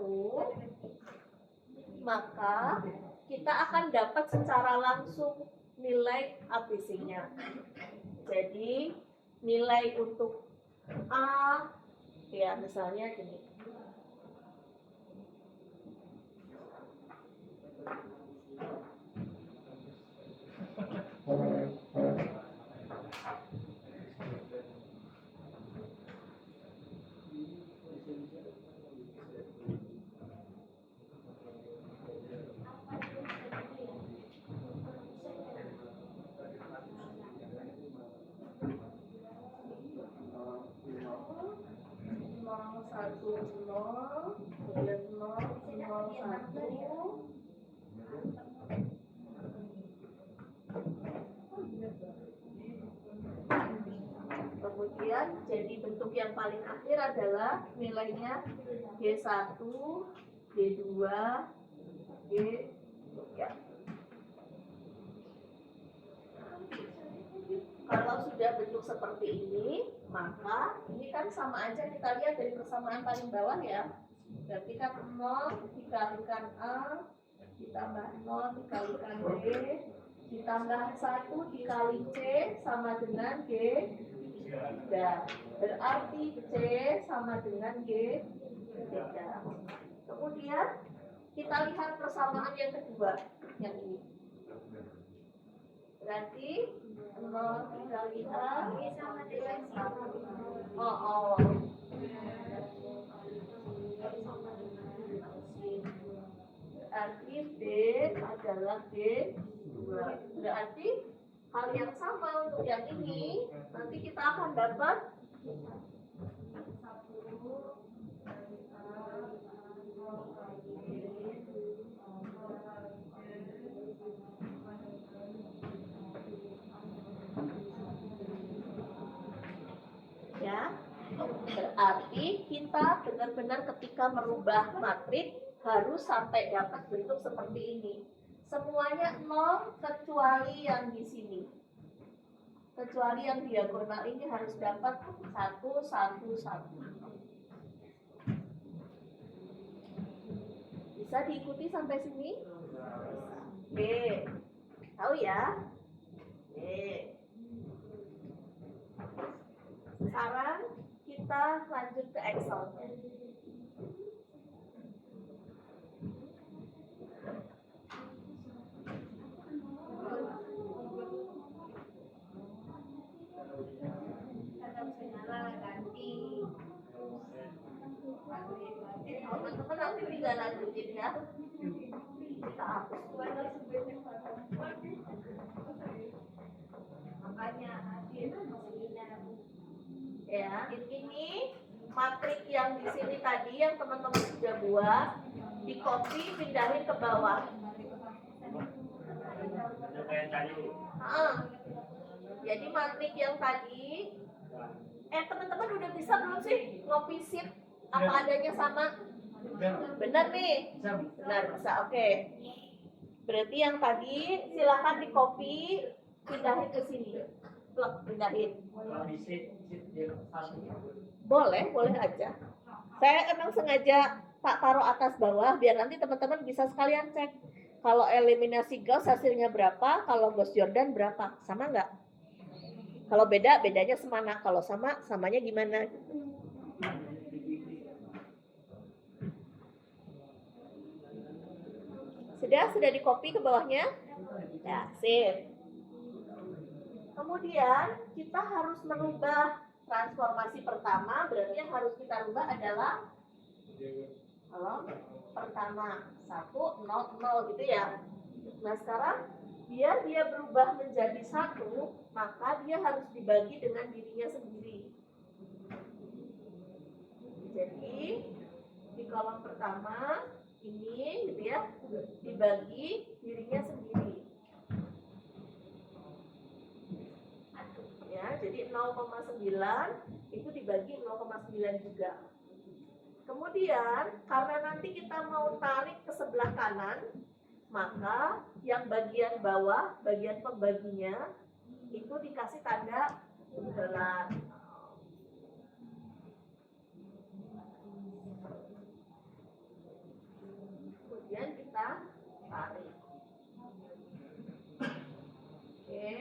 maka kita akan dapat secara langsung nilai ABC-nya. Jadi nilai untuk A, ya misalnya gini. Kemudian jadi bentuk yang paling akhir adalah nilainya G1, G2, G3. Kalau sudah bentuk seperti ini, maka ini kan sama aja, kita lihat dari persamaan paling bawah ya. Berarti kan 0 dikalikan A ditambah 0 dikalikan B ditambah 1 dikali C sama dengan G. Berarti C sama dengan G. Kemudian kita lihat persamaan yang kedua, yang ini. Berarti 0 dikali A sama dengan 1. Oh. Berarti B adalah B2. Berarti hal yang sama untuk yang ini, nanti kita akan dapat ya. Berarti kita benar-benar ketika merubah matriks harus sampai dapat bentuk seperti ini. Semuanya 0 kecuali yang di sini. Kecuali yang diagonal ini harus dapat 1, 1, 1. Bisa diikuti sampai sini? Oke. Tahu ya? Oke. Sekarang kita lanjut ke Excel. Kata Senara ganti. Teman-teman nanti tinggal lanjutin ya. Kita hapus. Makanya hadir seminar. Ya, ini matrik yang di sini tadi yang teman-teman sudah buat, di copy pindahin ke bawah. Udah kayak tadi. Jadi matrik yang tadi, teman-teman udah bisa belum sih copy sheet apa adanya sama? Benar nih, benar bisa. Oke. Berarti yang tadi silakan di copy pindahin ke sini. Plug pindahin. Kalau di sheet dia satu. Boleh aja. Saya emang sengaja tak taruh atas bawah biar nanti teman-teman bisa sekalian cek. Kalau eliminasi Gauss hasilnya berapa, kalau Gauss Jordan berapa, sama nggak? Kalau beda, bedanya semana. Kalau sama, samanya gimana? Sudah di copy ke bawahnya? Ya, sip. Kemudian kita harus merubah transformasi pertama, berarti yang harus kita rubah adalah pertama 1, 0, 0 gitu ya. Nah sekarang biar dia berubah menjadi 1, maka dia harus dibagi dengan dirinya sendiri. Jadi di kolom pertama ini gitu ya, dibagi dirinya sendiri. Ya, jadi 0,9 itu dibagi 0,9 juga. Kemudian karena nanti kita mau tarik ke sebelah kanan, maka yang bagian bawah, bagian pembaginya itu dikasih tanda bundelan. Kemudian kita tarik. Oke.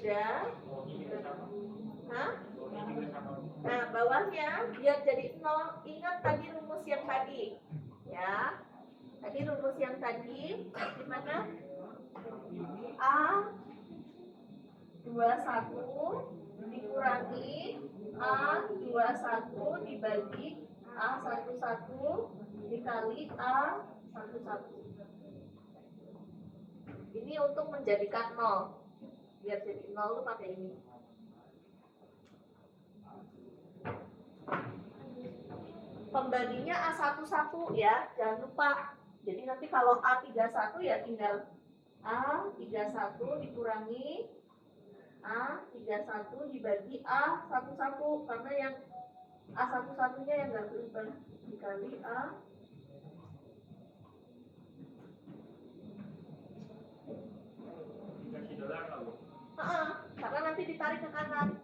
Sudah? Hah? Nah, bawahnya biar jadi 0, ingat tadi rumus yang tadi. Ya. Tadi rumus yang tadi gimana? A 21 dikurangi A 21 dibagi A 11 dikali A 11. Ini untuk menjadikan 0. Biar jadi 0 lu pakai ini. Pembaginya A11 ya, jangan lupa. Jadi nanti kalau A31 ya tinggal A31 dikurangi A31 dibagi A11, karena yang A11-nya yang nggak berubah dikali A. Dikasih dolar kalau. Karena nanti ditarik ke kanan.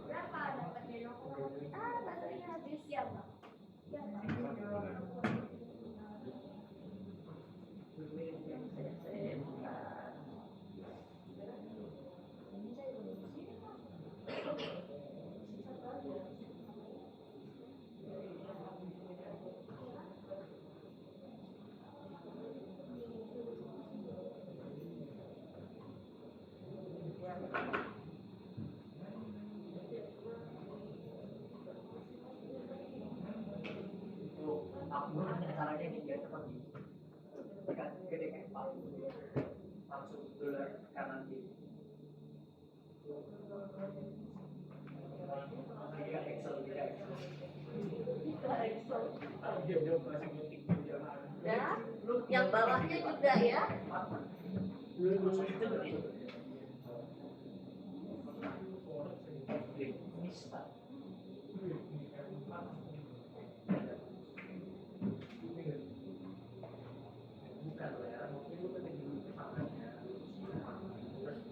Berapa dapatnya? Baterainya habis ya, Pak? Ya, Pak. Aku ada caranya nih biar cepat gitu. Tekan gede kayak Pak. Langsung dolar kanan kiri. Tiga Excel. Dia masih ngetik. Ya, yang bawahnya juga ya. Bukan ya, mungkin lu kan di makannya, terus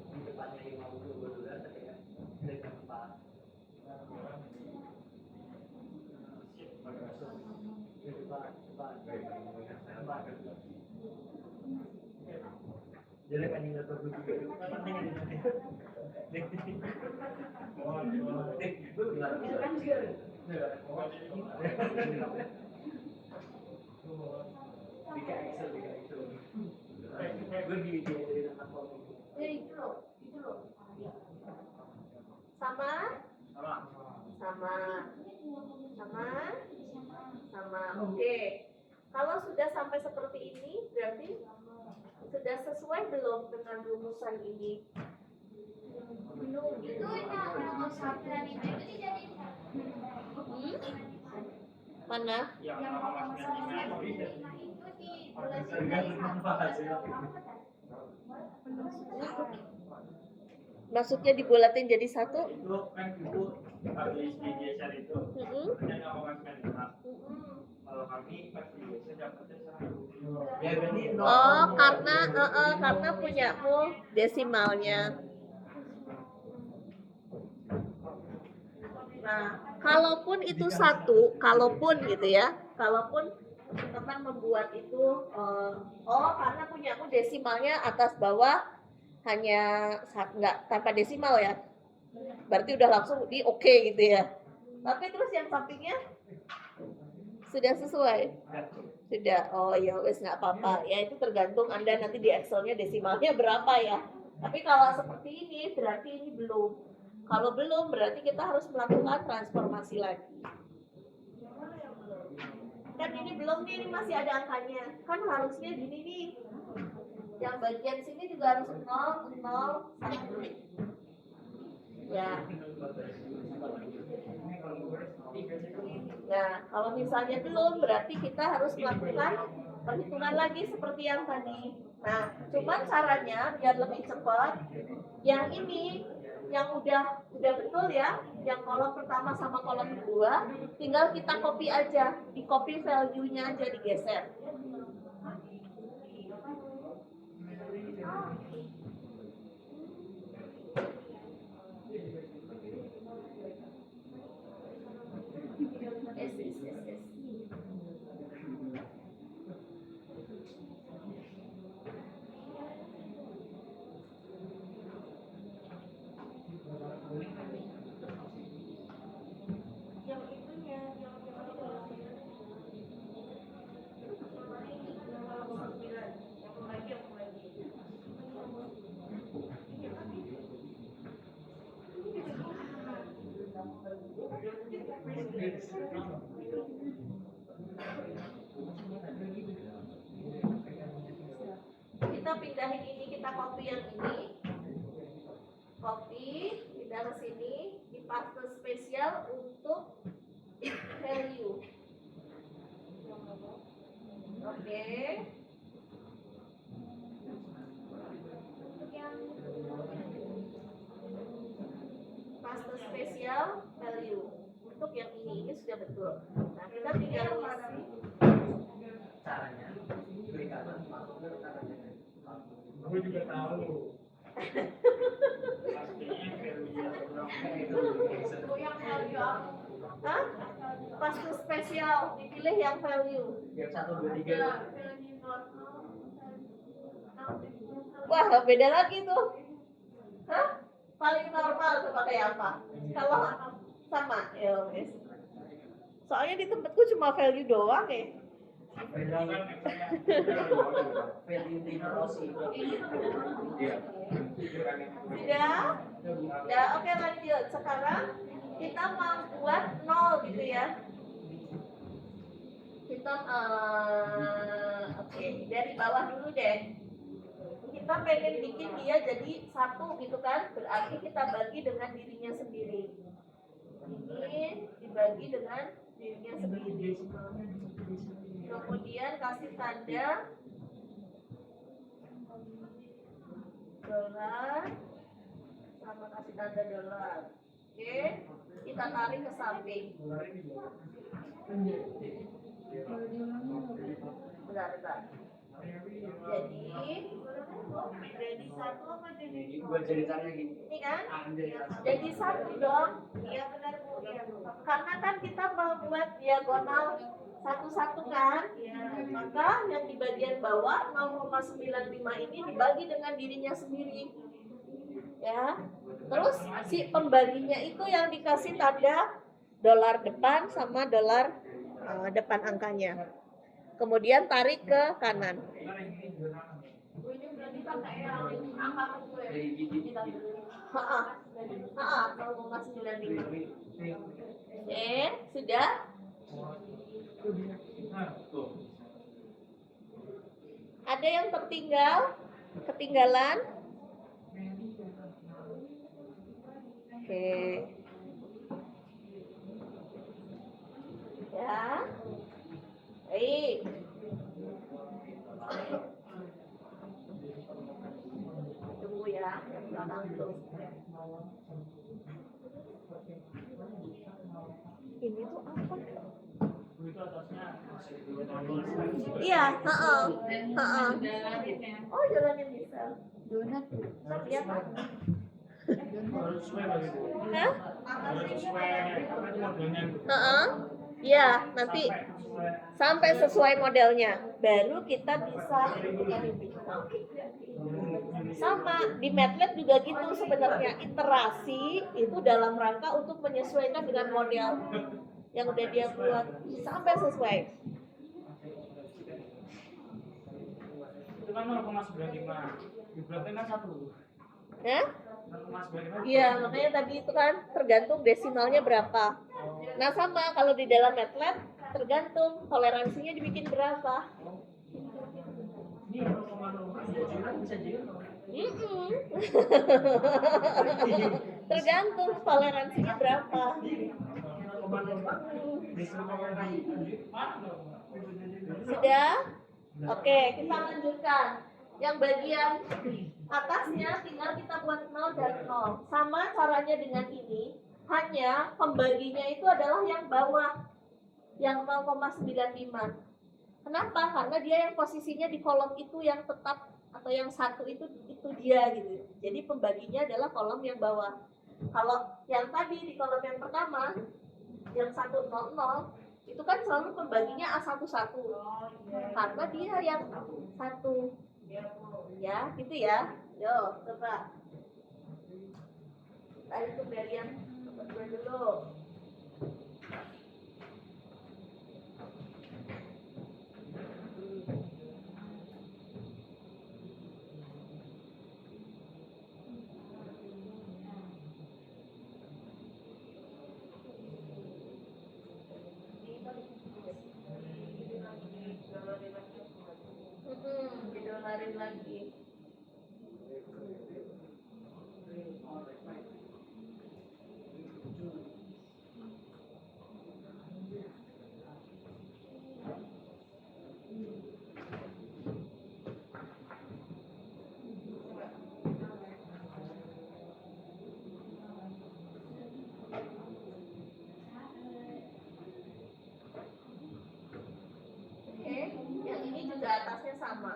di depannya yang mau $20 kayak dari tempat jadi kan yang tertuju juga penting ini gue bilang gue diajarin anak komik Itu loh. Sama, sama. Oke. Kalau sudah sampai seperti ini, berarti sudah sesuai belum dengan rumusan ini? Belum. Itu yang satu itu dijadiin Mana? yang itu di Maksudnya dibulatin jadi satu? Itu kan itu habis digeser itu dia nggak memasukkan lima. Kalau kami pas digeser dapatnya satu. ya berarti Oh, karena punyamu desimalnya. Nah, kalaupun itu satu, kalaupun gitu ya, kalaupun teman membuat itu, karena punyamu desimalnya atas bawah hanya nggak tanpa desimal ya, berarti udah langsung di oke gitu ya. Tapi terus yang sampingnya sudah sesuai, sudah. Oh ya wes nggak apa-apa ya, itu tergantung Anda nanti di Excelnya desimalnya berapa ya. Tapi kalau seperti ini berarti ini belum. Kalau belum berarti kita harus melakukan transformasi lagi. Kan ini belum nih, ini masih ada angkanya. Kan harusnya gini nih. Yang bagian sini juga harus 0, 0, 1. Ya. Nah, kalau misalnya belum berarti kita harus melakukan perhitungan lagi seperti yang tadi. Nah, cuman caranya biar lebih cepat, yang ini yang udah betul ya, yang kolom pertama sama kolom kedua, tinggal kita copy aja, di copy value-nya aja digeser. Kita pindahin ini, kita copy yang ini, copy, pindah ke sini, di paste spesial untuk value. Oke. Paste spesial value untuk yang ini sudah betul. Nah, kita tinggal isi. caranya beri kanan masuk ke caranya Aku juga tahu. Pastinya value itu yang value apa? Hah? Paste spesial, dipilih yang value. yang 1, 2, 3 Wah, beda lagi tuh. Hah? Paling normal tuh pakai apa? Kalau sama, ya wes. Soalnya di tempatku cuma value doang ya. value dimensi Sudah, oke lanjut. Sekarang kita mau buat 0 gitu ya. Kita oke, dari bawah dulu deh. Kita pengen bikin dia jadi 1 gitu kan, berarti kita bagi dengan dirinya sendiri. Ini dibagi dengan dirinya sendiri. Kemudian kasih tanda dolar sama kasih tanda dolar. Oke, kita tarik ke samping. Bentar. Jadi satu apa jadi Ini buat ceritanya gini. ini kan? Anjay. Jadi satu dong. Iya benar Bu. Iya. Karena kan kita membuat diagonal satu-satu kan? Maka yang di bagian bawah 0,95 ini dibagi dengan dirinya sendiri. Ya. Terus si pembaginya itu yang dikasih tanda dolar depan sama dolar depan angkanya. Kemudian tarik ke kanan. Ini berarti pakai yang angka itu ya. Dari gigi. Heeh. 0,95. Oke, sudah? Ada yang tertinggal? Ketinggalan? Oke. Ya. Baik. Tunggu ya, yang belakang dulu. Ini tuh apa? Itu atasnya Iya, heeh. Heeh. Jalanin ya. Oh, jalanin bisa. Donat. Iya, Pak. harus sesuai begitu. Hah? Harus sesuai apa itu modelnya. Heeh. Iya, nanti sampai sesuai modelnya baru kita bisa sama di Madlib juga gitu sebenarnya, iterasi itu dalam rangka untuk menyesuaikan dengan model yang udah dia buat sampai sesuai. Itu kan 0,95. Berarti kan 1. Ya? 0,95. Iya, makanya tadi itu kan tergantung desimalnya berapa. Nah sama kalau di dalam Madlib tergantung toleransinya dibikin berapa. Ini 0,0 bisa jadi. Mm-mm. Tergantung toleransinya berapa. Sudah? Oke, kita lanjutkan. Yang bagian atasnya tinggal kita buat 0 dan 0. Sama caranya dengan ini, hanya pembaginya itu adalah yang bawah, yang 0,95. Kenapa? Karena dia yang posisinya di kolom itu yang tetap atau yang satu itu dia gitu. Jadi pembaginya adalah kolom yang bawah. Kalau yang tadi di kolom yang pertama, yang 100 itu kan selalu pembaginya A11. Karena dia yang satu. Ya, gitu ya. Yo, coba. Tadi tuh dari yang kedua dulu. Didolarin lagi. Oke, yang ini juga atasnya sama.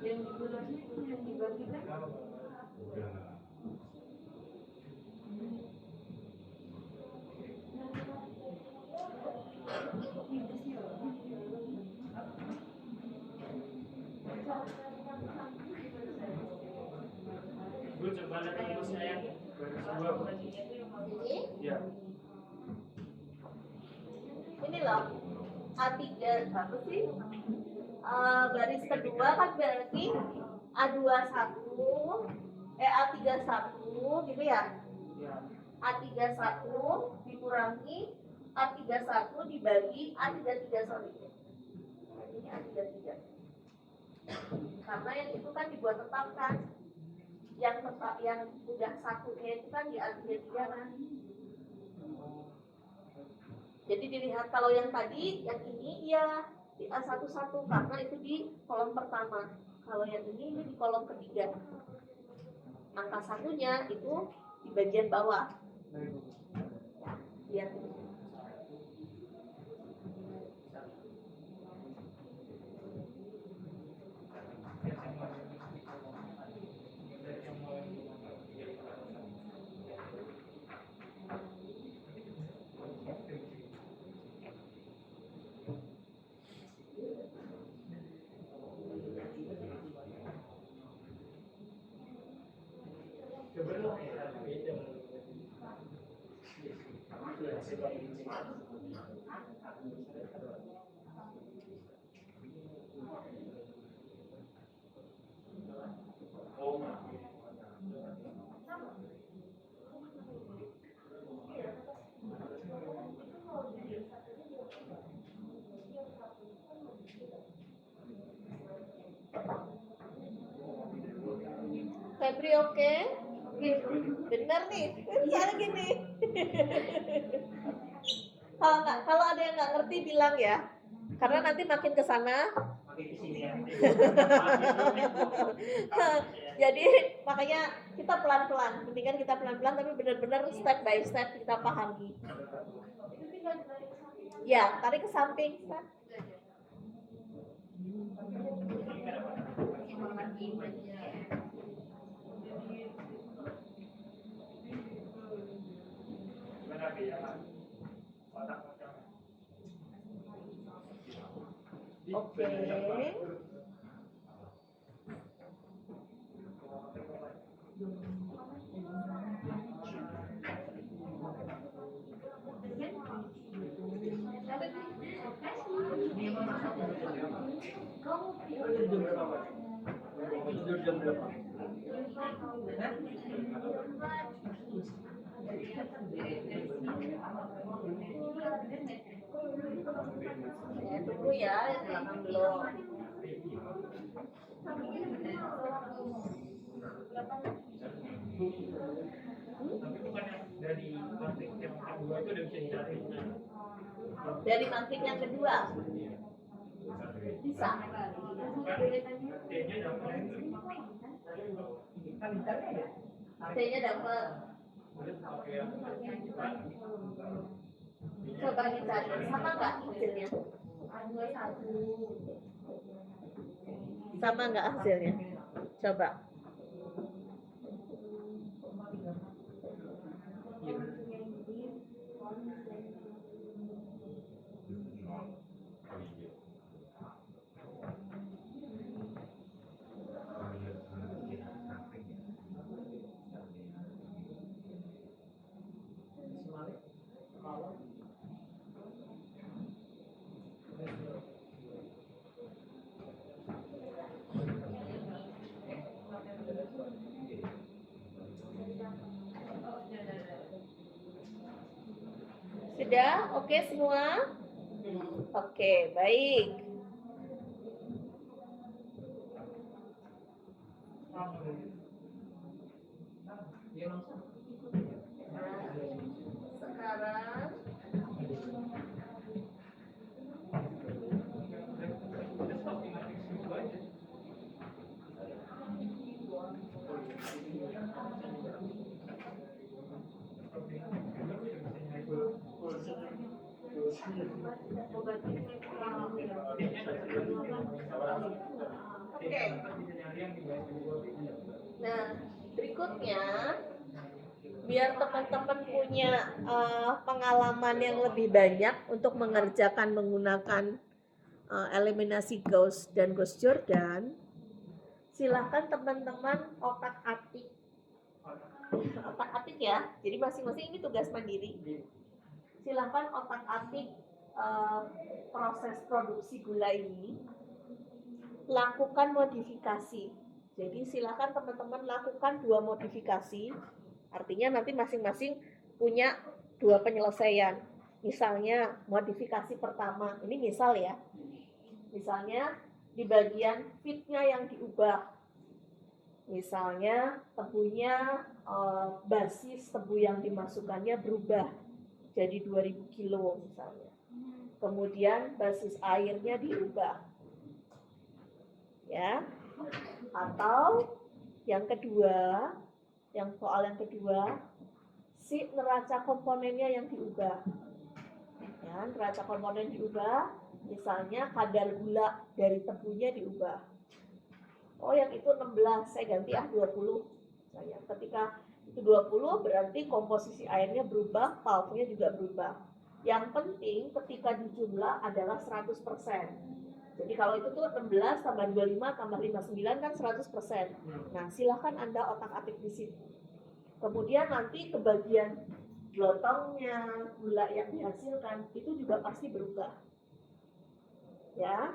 Yang dibulanya itu yang dibagikan. Iya. Ini loh A3 apa sih? Baris kedua kan berarti A21 A31 gitu ya. Iya. A31 dikurangi A31 dibagi A33, sorry. Ini A33. Karena yang itu kan dibuat tetap kan. Yang tetap yang udah satunya itu kan di A33 kan. Jadi dilihat kalau yang tadi, yang ini ya di A11 karena itu di kolom pertama. Kalau yang ini di kolom ketiga. Angka satunya itu di bagian bawah. Ya, lihat. Febri oke? Benar nih, misalnya gini. Kalau ada yang nggak ngerti bilang ya, karena nanti makin ke sana. Makin ke sini ya. Jadi makanya kita pelan-pelan, mendingan kita pelan-pelan tapi benar-benar step by step kita pahami. Ya, tarik ke samping, kan? Oke. Ya, tunggu ya, yang belakang belum. Tapi bukannya dari matrik yang kedua itu udah bisa dicari. Dari matrik yang kedua bisa. T-nya dapat. T-nya dapat. Coba dicari, sama nggak hasilnya? Sama nggak hasilnya? Coba. Sudah? Oke semua? Oke, baik. Sekarang oke. Nah, berikutnya biar teman-teman punya pengalaman yang lebih banyak untuk mengerjakan menggunakan eliminasi Gauss dan Gauss Jordan, silahkan teman-teman otak-atik otak-atik ya. Jadi masing-masing ini tugas mandiri. Silahkan otak-atik proses produksi gula ini, lakukan modifikasi. Jadi silakan teman-teman lakukan 2 modifikasi. Artinya nanti masing-masing punya 2 penyelesaian. Misalnya modifikasi pertama, ini misal ya. Misalnya di bagian feednya yang diubah. Misalnya tebunya, basis tebu yang dimasukkannya berubah jadi 2000 kilo misalnya. Kemudian basis airnya diubah. Ya. Atau yang kedua, soal yang kedua, si neraca komponennya yang diubah. Ya, neraca komponen diubah, misalnya kadar gula dari tebunya diubah. Oh, yang itu 16, saya ganti 20. Saya ketika itu 20 berarti komposisi airnya berubah, valve-nya juga berubah. Yang penting ketika dijumlah adalah 100%. Jadi kalau itu tuh 16 tambah 25 tambah 59 kan 100%. Nah, silahkan Anda otak-atik di situ. Kemudian nanti ke bagian glotongnya, gula yang dihasilkan itu juga pasti berubah. Ya.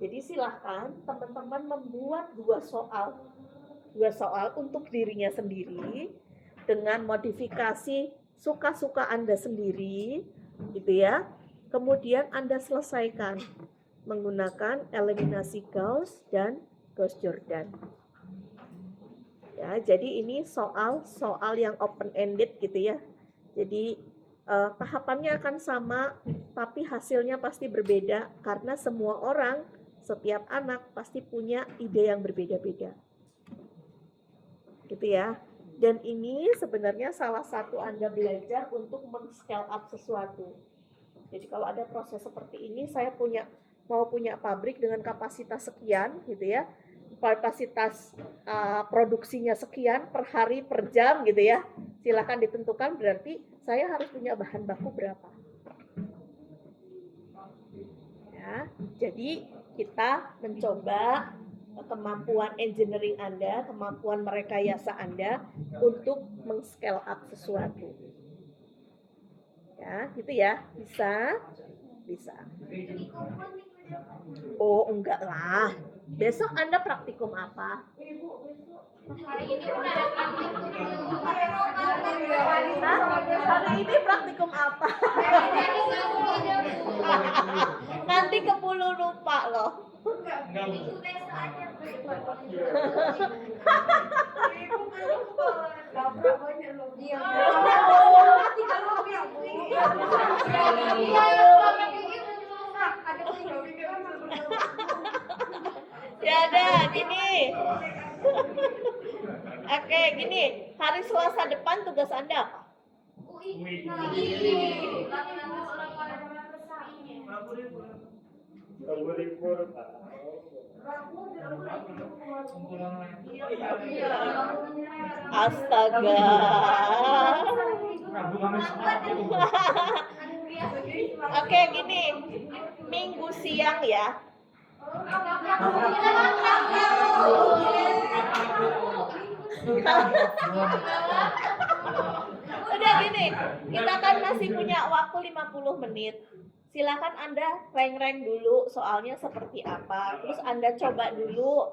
Jadi silahkan teman-teman membuat 2 soal untuk dirinya sendiri dengan modifikasi suka-suka Anda sendiri, gitu ya. Kemudian Anda selesaikan menggunakan eliminasi Gauss dan Gauss-Jordan. Ya, jadi ini soal yang open ended gitu ya. Jadi tahapannya akan sama, tapi hasilnya pasti berbeda karena semua orang, setiap anak pasti punya ide yang berbeda-beda. Gitu ya. Dan ini sebenarnya salah satu Anda belajar untuk men-scale up sesuatu. Jadi kalau ada proses seperti ini, saya mau punya pabrik dengan kapasitas sekian gitu ya, kapasitas produksinya sekian per hari per jam gitu ya, silakan ditentukan, berarti saya harus punya bahan baku berapa ya. Jadi kita mencoba kemampuan engineering Anda, kemampuan merekayasa Anda untuk meng-scale up sesuatu ya, gitu ya. Bisa. Oh, enggak lah. Besok Anda praktikum apa? Hari ini udah Hari ini praktikum apa? Nanti keburu lupa loh. Ya ada gini. Oke, gini. Hari Selasa depan tugas Anda apa? Astaga. Oke, gini. Minggu siang ya. Udah gini, kita kan masih punya waktu 50 menit. Silakan Anda rank dulu soalnya seperti apa. Terus Anda coba dulu.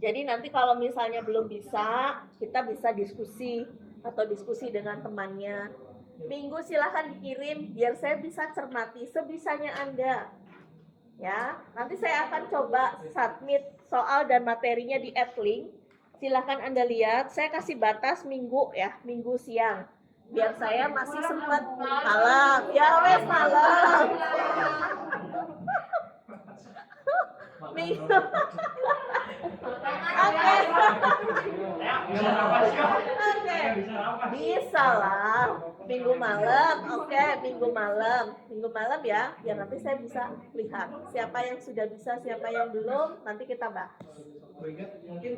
Jadi nanti kalau misalnya belum bisa, kita bisa diskusi atau diskusi dengan temannya. Minggu silakan dikirim biar saya bisa cermati sebisanya Anda. Ya, nanti saya akan coba submit soal dan materinya di Adlink. Silahkan Anda lihat, saya kasih batas minggu ya, minggu siang. Biar saya masih sempat malam. Ya wes malam. Minggu. Oke. Bisa lah. Minggu malam. Oke, minggu malam ya. Biar nanti saya bisa lihat siapa yang sudah bisa, siapa yang belum. Nanti kita bahas. Mungkin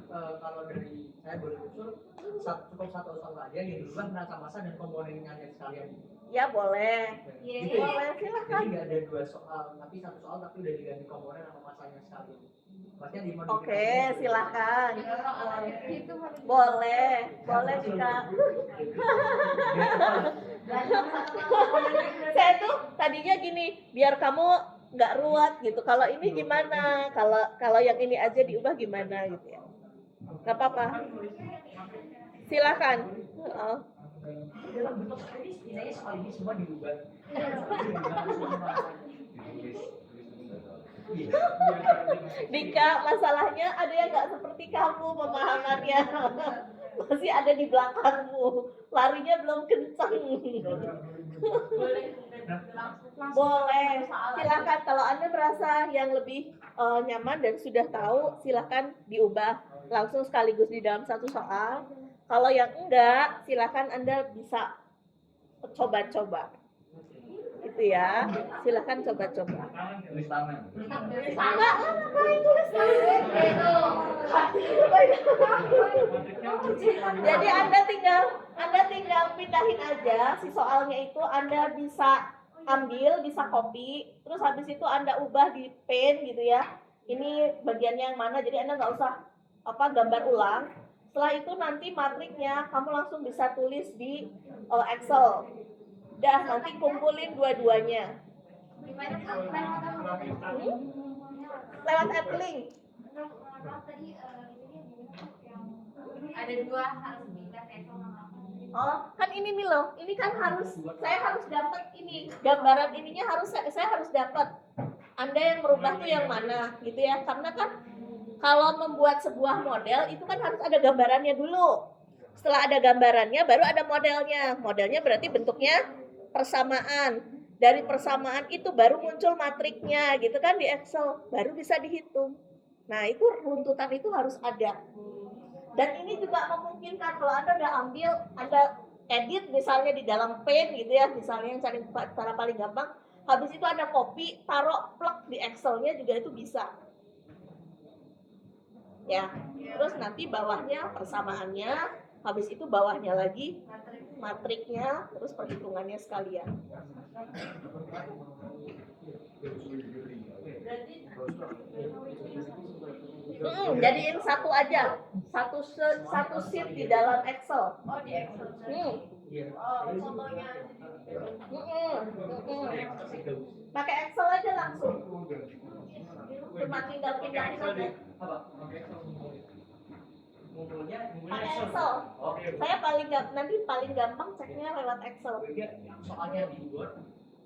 kalau dari saya boleh usul cukup satu soal aja yang duluan neraca massa dan komponennya sekalian. Ya boleh. Iya. Gitu ya? Boleh, silakan. Jadi nggak ada 2 soal, tapi 1 soal tapi udah diganti komponen sama masanya sekali. Maksudnya dimodifikasi. Oke, silakan. Gitu harus. Boleh, boleh Kak. Saya tuh tadinya gini, biar kamu nggak ruwet gitu. Kalau ini gimana? Kalau yang ini aja diubah gimana gitu ya? Nggak apa-apa. Silakan. Heeh. Dalam bentuk ini setidaknya soal ini semua diubah. Dika, masalahnya ada yang nggak seperti kamu pemahamannya. Masih ada di belakangmu. Larinya belum kencang. Boleh. Silakan kalau Anda merasa yang lebih nyaman dan sudah tahu, silakan diubah langsung sekaligus di dalam satu soal. Kalau yang enggak, silakan Anda bisa coba-coba. Itu ya. Silakan coba-coba. Tulis tangan. Enggak, ngapain tulis tangan? Jadi Anda tinggal pindahin aja si soalnya itu, Anda bisa ambil, bisa copy, terus habis itu Anda ubah di pen gitu ya. Ini bagiannya yang mana, jadi Anda nggak usah gambar ulang. Setelah itu nanti matriknya kamu langsung bisa tulis di Excel. Dah, nanti kumpulin dua-duanya. Gimana Kak? Lewat app link. Ada 2 harus pindah Excel sama apa? Oh, kan ini nih loh. Ini kan saya harus dapat ini. Gambaran ininya saya harus dapat. Anda yang merubah tuh yang mana gitu ya. Karena kan kalau membuat sebuah model itu kan harus ada gambarannya dulu. Setelah ada gambarannya baru ada modelnya. Modelnya berarti bentuknya persamaan. Dari persamaan itu baru muncul matriknya gitu kan di Excel, baru bisa dihitung. Nah, itu runtutan itu harus ada. Dan ini juga memungkinkan kalau Anda udah ambil, Anda edit misalnya di dalam Paint gitu ya, misalnya yang cara paling gampang. Habis itu Anda copy, taruh plug di Excel-nya juga itu bisa. Ya, terus nanti bawahnya persamaannya, habis itu bawahnya lagi matriknya, terus perhitungannya sekalian. Jadiin satu aja, satu sheet di dalam Excel. Oh, di Excel. Fotonya. Pakai Excel aja langsung. Cuma tinggal pindahin aja. Apa? Ngumpulnya Pakai Excel. Excel. Oke. Saya nanti paling gampang ceknya lewat Excel. Soalnya di Word.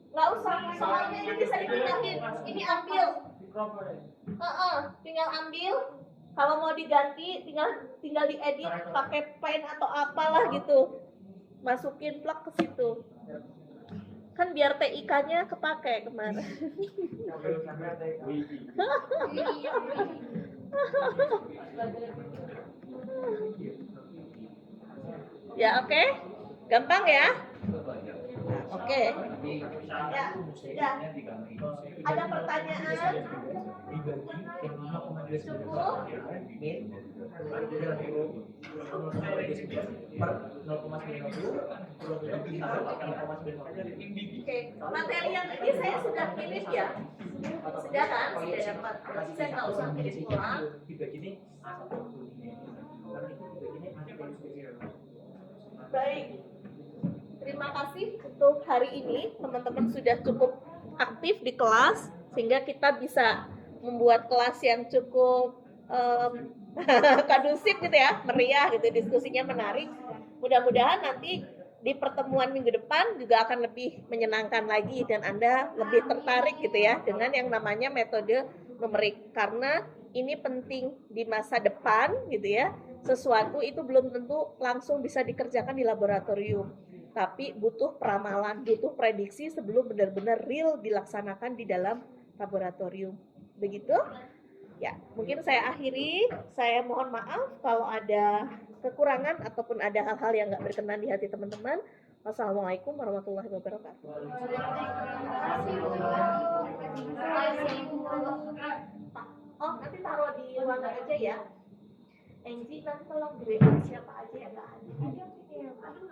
Nggak usah, soalnya ini bisa dipindahin. Ini ambil. Tinggal ambil. Kalau mau diganti, tinggal diedit pakai pen atau apalah gitu. Masukin plug ke situ. Kan biar TIK-nya kepake kemarin. Ya, oke. Gampang ya? Oke. Ya. Ada pertanyaan? Cukup? Oke. Materi yang ini saya sudah kirim ya. Sudah kan? Sudah dapat. Berarti saya nggak usah kirim ulang. Baik. Terima kasih untuk hari ini. Teman-teman sudah cukup aktif di kelas sehingga kita bisa membuat kelas yang cukup kondusif gitu ya, meriah gitu, diskusinya menarik. Mudah-mudahan nanti di pertemuan minggu depan juga akan lebih menyenangkan lagi dan Anda lebih tertarik gitu ya dengan yang namanya metode numerik, karena ini penting di masa depan gitu ya. Sesuatu itu belum tentu langsung bisa dikerjakan di laboratorium, tapi butuh peramalan, butuh prediksi sebelum benar-benar real dilaksanakan di dalam laboratorium. Begitu? Ya, mungkin saya akhiri. Saya mohon maaf kalau ada kekurangan ataupun ada hal-hal yang nggak berkenan di hati teman-teman. Wassalamualaikum warahmatullahi wabarakatuh. Oh, nanti taruh di ruangan aja ya. Engji, nanti tolong di WA siapa aja yang nggak hadir. Aduh,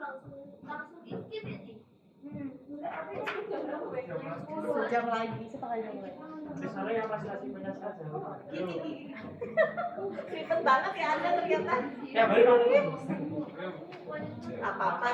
langsung di skip ya, Ci? Sejam lagi, setengah jam lagi. Misalnya yang masih punya saja. Pinter banget ya Anda ternyata. Ya baru nonton. Apa-apa